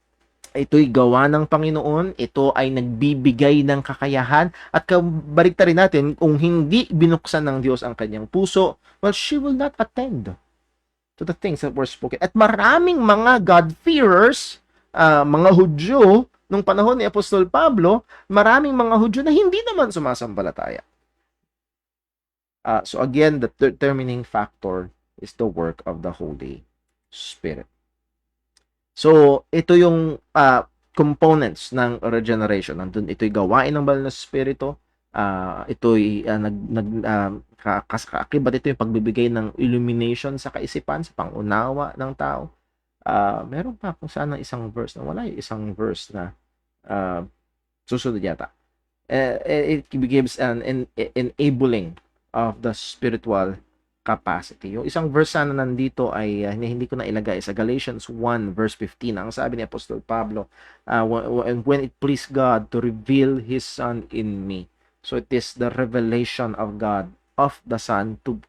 Ito'y gawa ng Panginoon. Ito ay nagbibigay ng kakayahan. At kabalikta rin natin, kung hindi binuksan ng Diyos ang kanyang puso, well, she will not attend to the things that were spoken. At maraming mga God-fearers, mga Hudyo, nung panahon ni Apostol Pablo, maraming mga Hudyo na hindi naman sumasampalataya. So again, the determining factor is the work of the Holy Spirit. So, ito yung components ng regeneration. Nandun, ito'y gawain ng banal na Espiritu. Ito'y kaakibat ito yung pagbibigay ng illumination sa kaisipan, sa pangunawa ng tao. Meron pa kung saan isang verse na wala yung isang verse na uh, susunod yata. It gives an enabling of the spiritual capacity. Yung isang verse sana nandito ay hindi ko na ilagay sa Galatians 1 verse 15. Ang sabi ni Apostol Pablo, when it pleased God to reveal His Son in me. So it is the revelation of God of the Son to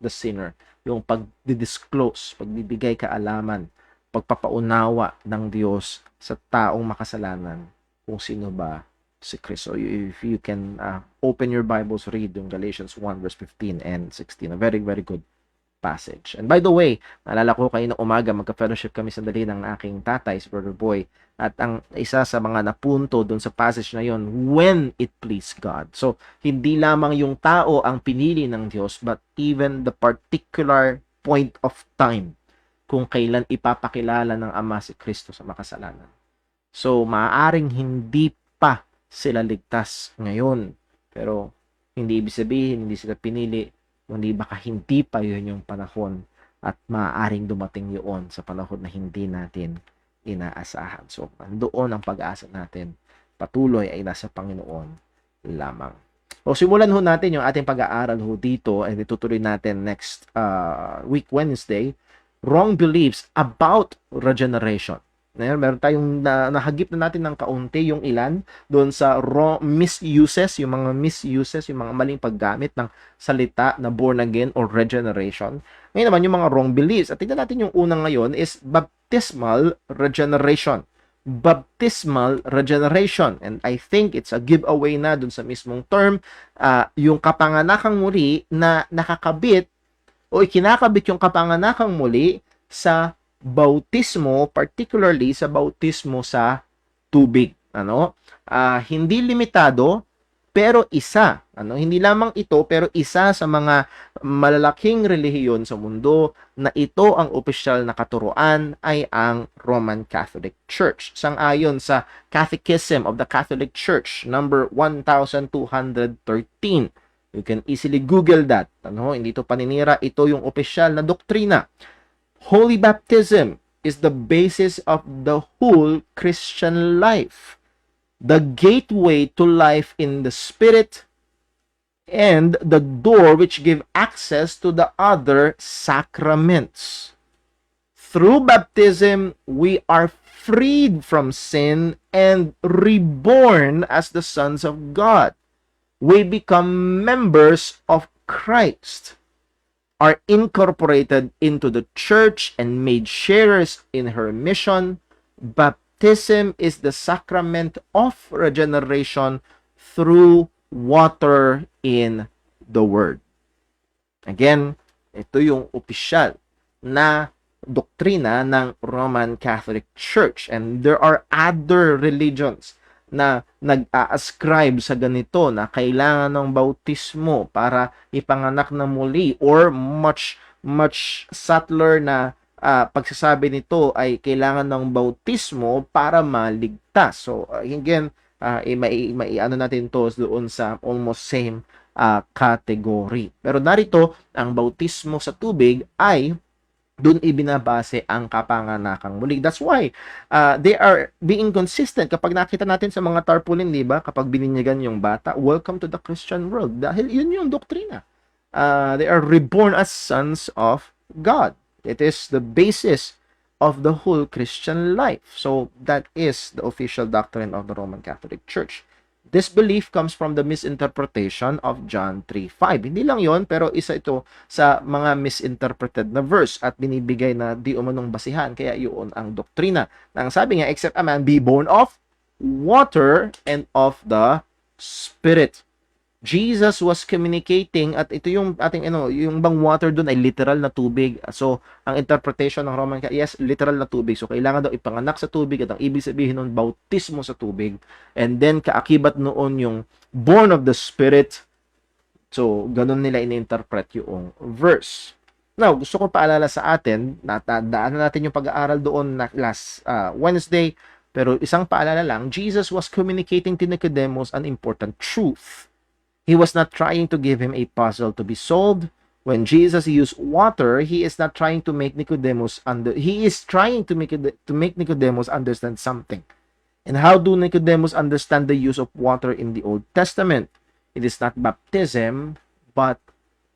the sinner. Yung pagdidisclose, pagbibigay kaalaman, pagpapaunawa ng Diyos sa taong makasalanan kung sino ba si Kristo. If you can open your Bibles, read yung Galatians 1 verse 15 and 16. A very, very good passage. And by the way, naalala ko kayo ng umaga, magka-fellowship kami sandali ng aking tatay, si Brother Boy. At ang isa sa mga napunto doon sa passage na yon, when it pleased God. So, hindi lamang yung tao ang pinili ng Diyos, but even the particular point of time kung kailan ipapakilala ng Ama si Kristo sa makasalanan. So, maaaring hindi pa sila ligtas ngayon. Pero, hindi ibig sabihin, hindi sila pinili, kundi baka hindi pa yun yung panahon at maaaring dumating yun sa panahon na hindi natin inaasahan. So, nandoon ang pag-asa natin. Patuloy ay nasa Panginoon lamang. O, simulan ho natin yung ating pag-aaral ho dito and itutuloy natin next week Wednesday, wrong beliefs about regeneration. Meron tayong nahagip na natin ng kaunti yung ilan doon sa wrong misuses, yung mga maling paggamit ng salita na born again or regeneration. Ngayon naman yung mga wrong beliefs. At tingnan natin yung unang ngayon is baptismal regeneration. Baptismal regeneration. And I think it's a giveaway na doon sa mismong term, yung kapanganakang muli na nakakabit o ikinakabit yung kapanganakang muli sa bautismo, particularly sa bautismo sa tubig. Hindi limitado, pero isa. Hindi lamang ito, pero isa sa mga malalaking relihiyon sa mundo na ito ang opisyal na katuruan ay ang Roman Catholic Church. Sang-ayon sa Catechism of the Catholic Church, number 1213. You can easily Google that. Hindi ito paninira, ito yung opisyal na doktrina. Holy baptism is the basis of the whole Christian life, the gateway to life in the Spirit, and the door which give access to the other sacraments. Through baptism, we are freed from sin and reborn as the sons of God. We become members of Christ, are incorporated into the church and made sharers in her mission. Baptism is the sacrament of regeneration through water in the Word. Again, ito yung opisyal na doktrina ng Roman Catholic Church. And there are other religions na nag-a-ascribe sa ganito na kailangan ng bautismo para ipanganak na muli, or much subtler na pagsasabi nito ay kailangan ng bautismo para maligtas. So again, ano natin to doon sa almost same category. Pero narito, ang bautismo sa tubig ay doon ibinabase ang kapanganakang muli. That's why they are being consistent. Kapag nakita natin sa mga tarpaulin, di ba? Kapag bininyagan yung bata, welcome to the Christian world. Dahil yun yung doktrina. They are reborn as sons of God. It is the basis of the whole Christian life. So that is the official doctrine of the Roman Catholic Church. This belief comes from the misinterpretation of John 3:5. Hindi lang yon, pero isa ito sa mga misinterpreted na verse at binibigay na di umanong basihan. Kaya yun ang doktrina. Ang sabi nga, except a man be born of water and of the Spirit. Jesus was communicating, at ito yung ating yung bang water doon ay literal na tubig. So ang interpretation ng Roman, yes, literal na tubig. So kailangan daw ipanganak sa tubig, at ang ibig sabihin nun bautismo sa tubig. And then kaakibat noon yung born of the Spirit. So ganun nila ini-interpret yung verse. Now, gusto ko paalala sa atin, daanan natin yung pag-aaral doon na last Wednesday, pero isang paalala lang, Jesus was communicating to Nicodemus an important truth. He was not trying to give him a puzzle to be solved When Jesus used water, he is not trying to make Nicodemus he is trying to make Nicodemus understand something. And how do Nicodemus understand the use of water in the Old Testament? It is not baptism, but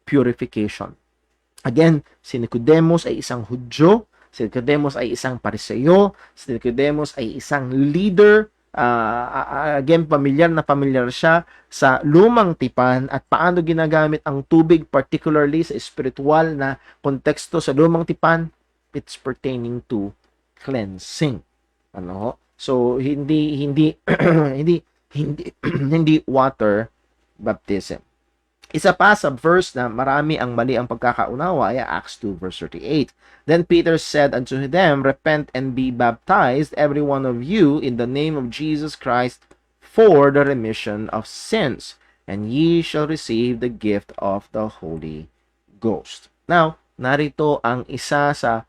purification. Again, si Nicodemus ay isang Hudyo, si Nicodemus ay isang Pariseo, si Nicodemus ay isang leader. Again, pamilyar siya sa lumang tipan at paano ginagamit ang tubig, particularly sa spiritual na konteksto sa lumang tipan. It's pertaining to cleansing. Ano? So hindi hindi water baptism. Isa pa sa verse na marami ang mali ang pagkakaunawa ay Acts 2 verse 38. Then Peter said unto them, Repent and be baptized, every one of you, in the name of Jesus Christ, for the remission of sins, and ye shall receive the gift of the Holy Ghost. Now, narito ang isa sa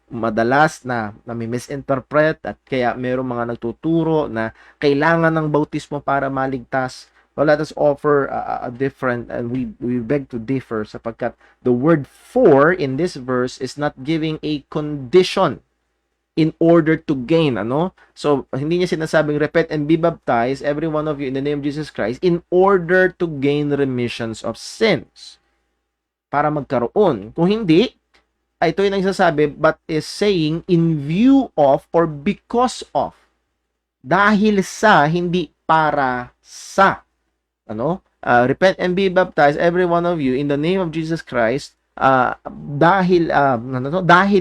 madalas na nami-misinterpret at kaya mayroong mga nagtuturo na kailangan ng bautismo para maligtas. Well, let us offer a different, and we beg to differ sapagkat the word for in this verse is not giving a condition in order to gain, ano? So, hindi niya sinasabing, repent and be baptized, every one of you, in the name of Jesus Christ, in order to gain remissions of sins. Para magkaroon. Kung hindi, ito yung nagsasabi, but is saying, in view of, or because of. Dahil sa, hindi para sa. Ano? Repent and be baptized, every one of you, in the name of Jesus Christ, dahil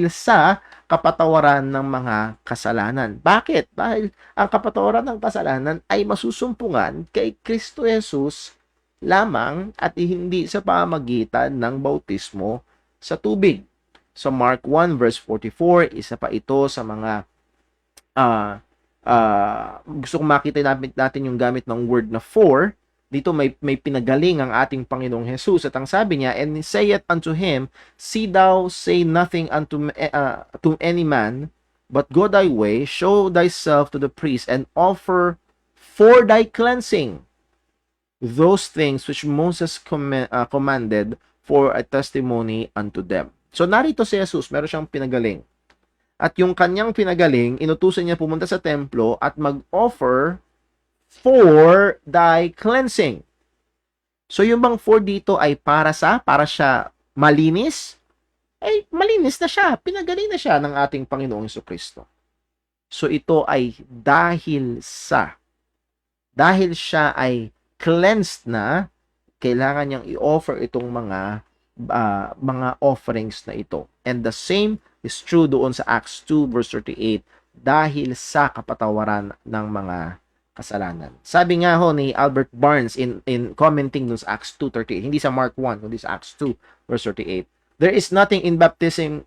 sa kapatawaran ng mga kasalanan. Bakit? Dahil ang kapatawaran ng kasalanan ay masusumpungan kay Kristo Jesus lamang at hindi sa pamagitan ng bautismo sa tubig. So Mark 1 verse 44, isa pa ito sa mga gusto kong makita natin yung gamit ng word na for. Dito may pinagaling ang ating Panginoong Jesus at ang sabi niya, and saith unto him, See thou say nothing unto to any man, but go thy way, show thyself to the priest, and offer for thy cleansing those things which Moses commanded for a testimony unto them. So narito si Jesus, meron siyang pinagaling. At yung kanyang pinagaling, inutusan niya pumunta sa templo at mag-offer for thy cleansing. So yung bang for dito ay para siya malinis? Ay malinis na siya, pinagaling na siya ng ating Panginoong Jesucristo. So ito ay dahil siya ay cleansed na, kailangan niyang i-offer itong mga offerings na ito. And the same is true doon sa Acts 2 verse 38, dahil sa kapatawaran ng mga kasalanan. Sabi nga ho ni Albert Barnes in commenting dun sa Acts 2:38, hindi sa Mark 1, kundi sa Acts 2 verse 38, there is nothing in baptism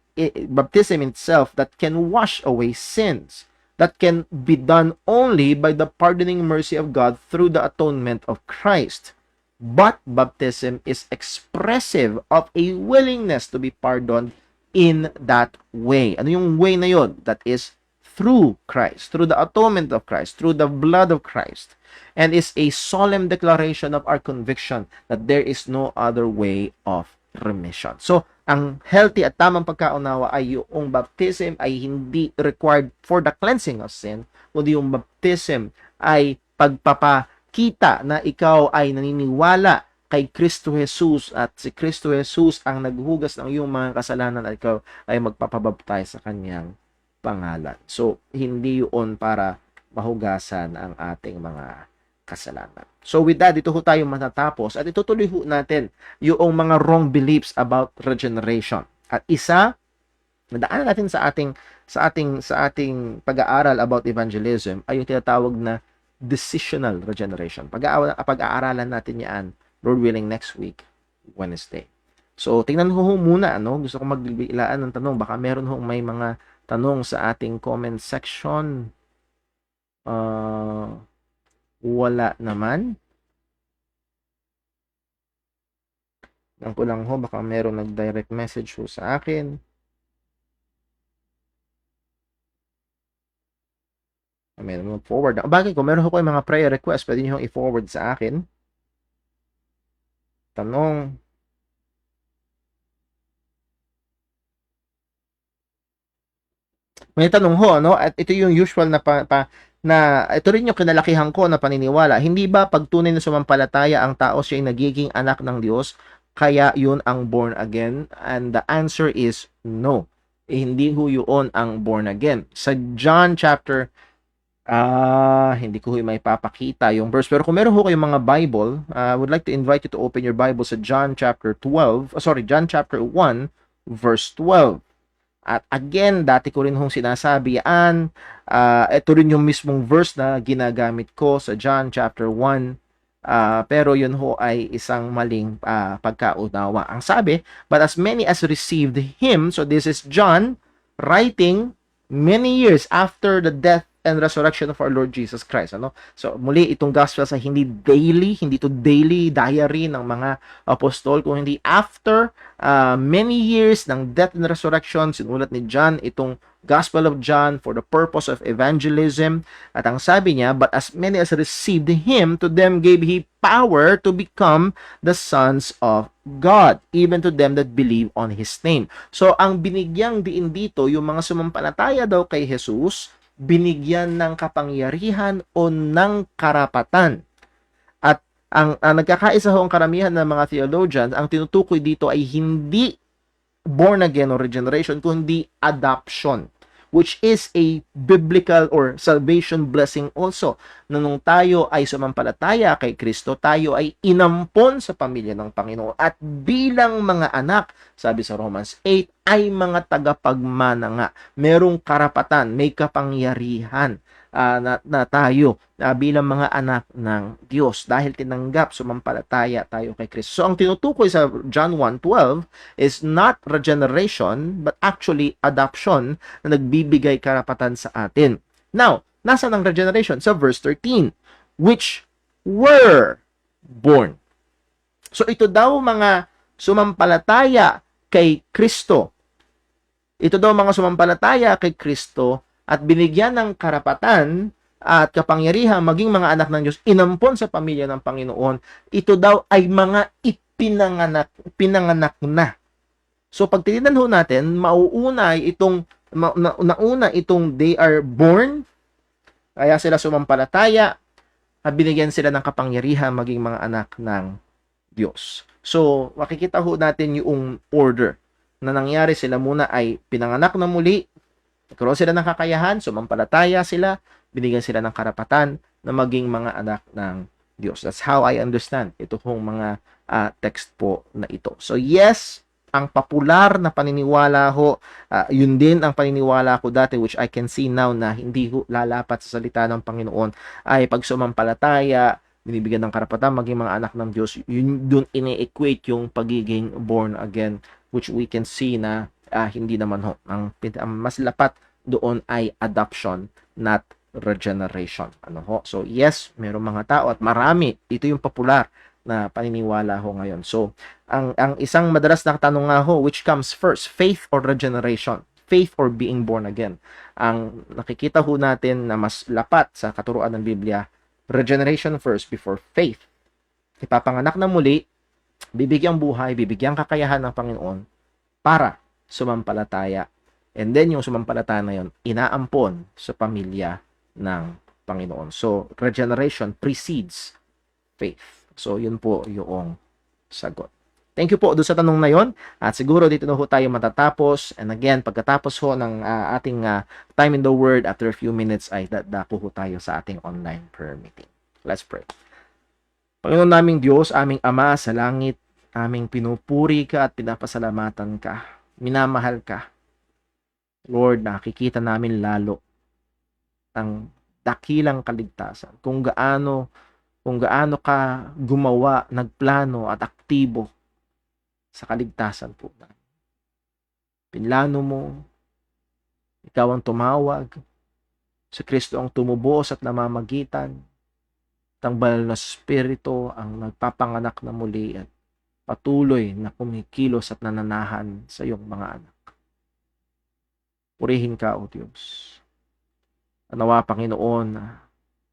itself that can wash away sins. That can be done only by the pardoning mercy of God through the atonement of Christ. But baptism is expressive of a willingness to be pardoned in that way. Ano yung way na yun? That is through Christ, through the atonement of Christ, through the blood of Christ, and is a solemn declaration of our conviction that there is no other way of remission. So, ang healthy at tamang pagkaunawa ay yung baptism ay hindi required for the cleansing of sin, kundi yung baptism ay pagpapakita na ikaw ay naniniwala kay Kristo Jesus at si Kristo Jesus ang naghugas ng iyong mga kasalanan at ikaw ay magpapabaptize sa kanyang pangalan. So, hindi yun para mahugasan ang ating mga kasalanan. So, with that, dito ho tayo matatapos at itutuloy ho natin yung mga wrong beliefs about regeneration. At isa, nadaanan natin sa ating pag-aaral about evangelism ay yung tinatawag na decisional regeneration. Pag-aaralan natin yan, Lord willing, next week, Wednesday. So, tingnan ho muna, gusto ko magbilaan ng tanong. Baka meron ho may mga tanong sa ating comment section. Wala naman. Lang ko lang ho, baka meron nag-direct message ho sa akin. Meron forward. Bagay ko, meron ho ko yung mga prayer request. Pwede nyo i-forward sa akin. Tanong. May tanong ho, ano? At ito yung usual na ito rin yung kinalakihan ko na paniniwala. Hindi ba pag tunay na sumampalataya ang tao siya ay nagiging anak ng Diyos, kaya yun ang born again? And the answer is no. Hindi ho yun ang born again. Sa John chapter hindi ko may papakita yung verse. Pero kung meron ho kayong mga Bible, I would like to invite you to open your Bible sa John chapter 12, John chapter 1, verse 12. At again, dati ko rin hong sinasabi yan, ito rin yung mismong verse na ginagamit ko sa John chapter 1, pero yun ho ay isang maling pagkaunawa. Ang sabi, but as many as received him, so this is John writing many years after the death and resurrection of our Lord Jesus Christ. Ano? So, muli, itong gospel sa hindi to daily diary ng mga apostol, kung hindi after many years ng death and resurrection, sinulat ni John itong Gospel of John for the purpose of evangelism. At ang sabi niya, but as many as received him, to them gave he power to become the sons of God, even to them that believe on his name. So, ang binigyang diin dito, yung mga sumampalataya daw kay Jesus, binigyan ng kapangyarihan o ng karapatan. At ang nagkakaisa ho ang karamihan ng mga theologians, ang tinutukoy dito ay hindi born again or regeneration, kundi adoption, which is a biblical or salvation blessing also, na nung tayo ay sumampalataya kay Kristo, tayo ay inampon sa pamilya ng Panginoon at bilang mga anak, sabi sa Romans 8, ay mga tagapagmana nga, merong karapatan, may kapangyarihan na tayo bilang mga anak ng Diyos dahil tinanggap, sumampalataya tayo kay Kristo. So ang tinutukoy sa John 1:12 is not regeneration but actually adoption na nagbibigay karapatan sa atin. Now, nasa ng regeneration? Sa verse 13, which were born. So ito daw mga sumampalataya kay Kristo. Ito daw mga sumampalataya kay Kristo at binigyan ng karapatan at kapangyarihan maging mga anak ng Diyos, inampon sa pamilya ng Panginoon, ito daw ay mga pinanganak na. So pag tinignan ho natin, nauna itong they are born, kaya sila sumampalataya, at binigyan sila ng kapangyarihan maging mga anak ng Diyos. So makikita ho natin yung order na nangyari. Sila muna ay pinanganak na muli, nagkaroon sila ng kakayahan, sumampalataya sila, binigyan sila ng karapatan na maging mga anak ng Diyos. That's how I understand ito hong mga text po na ito. So yes, ang popular na paniniwala ho, yun din ang paniniwala ko dati, which I can see now na hindi ho lalapat sa salita ng Panginoon, ay pag sumampalataya, binibigyan ng karapatan maging mga anak ng Diyos, yun dun ini-equate yung pagiging born again, which we can see na hindi naman ho. Ang mas lapat doon ay adoption, not regeneration. Ano ho? So, yes, mayroong mga tao at marami. Ito yung popular na paniniwala ho ngayon. So, ang isang madalas na tanong nga ho, which comes first, faith or regeneration? Faith or being born again? Ang nakikita ho natin na mas lapat sa katuruan ng Biblia, regeneration first before faith. Ipapanganak na muli, bibigyang buhay, bibigyang kakayahan ng Panginoon para sumampalataya. And then yung sumampalataya na yun, inaampon sa pamilya ng Panginoon. So, regeneration precedes faith. So, yun po yung sagot. Thank you po doon sa tanong na yon. At siguro dito na ho tayo matatapos. And again, pagkatapos ho ng ating time in the Word, after a few minutes, ay dadako ho tayo sa ating online prayer meeting. Let's pray. Panginoon naming Diyos, aming Ama sa langit, aming pinupuri ka at pinapasalamatan ka. Minamahal ka. Lord, nakikita namin lalo ang dakilang kaligtasan. Kung gaano ka gumawa, nagplano at aktibo sa kaligtasan po namin. Pinlano mo, ikaw ang tumawag, si Kristo ang tumubos at namamagitan, at ang banal na Espiritu ang nagpapanganak na muli at patuloy na kumikilos at nananahan sa iyong mga anak. Purihin ka, O Diyos. Nawa, Panginoon,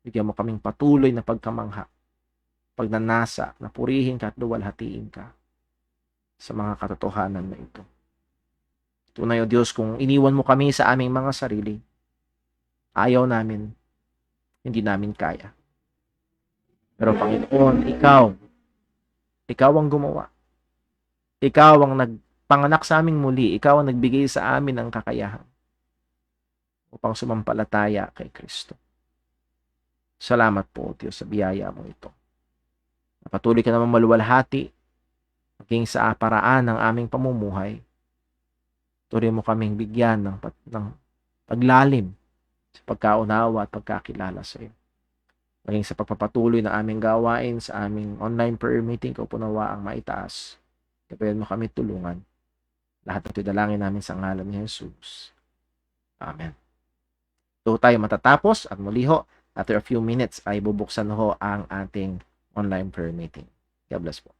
bigyan mo kaming patuloy na pagkamangha, pagnanasa, na purihin ka at luwalhatiin ka sa mga katotohanan na ito. Tunay, O Diyos, kung iniwan mo kami sa aming mga sarili, ayaw namin, hindi namin kaya. Pero Panginoon, ikaw ang gumawa. Ikaw ang nagpanganak sa aming muli. Ikaw ang nagbigay sa amin ng kakayahan upang sumampalataya kay Kristo. Salamat po, Diyos, sa biyaya mo ito. Patuloy ka naman maluwalhati maging sa paraan ng aming pamumuhay. Tuloy mo kaming bigyan ng paglalim sa pagkaunawa at pagkakilala sa iyo. Maging sa pagpapatuloy ng aming gawain sa aming online prayer meeting, Ikaw po nawa ang maitaas. Gabayan mo kami tulungan. Lahat ng dalangin namin sa ngalan ni Jesus. Amen. So tayo matatapos at muli ho, after a few minutes ay bubuksan ho ang ating online prayer meeting. God bless po.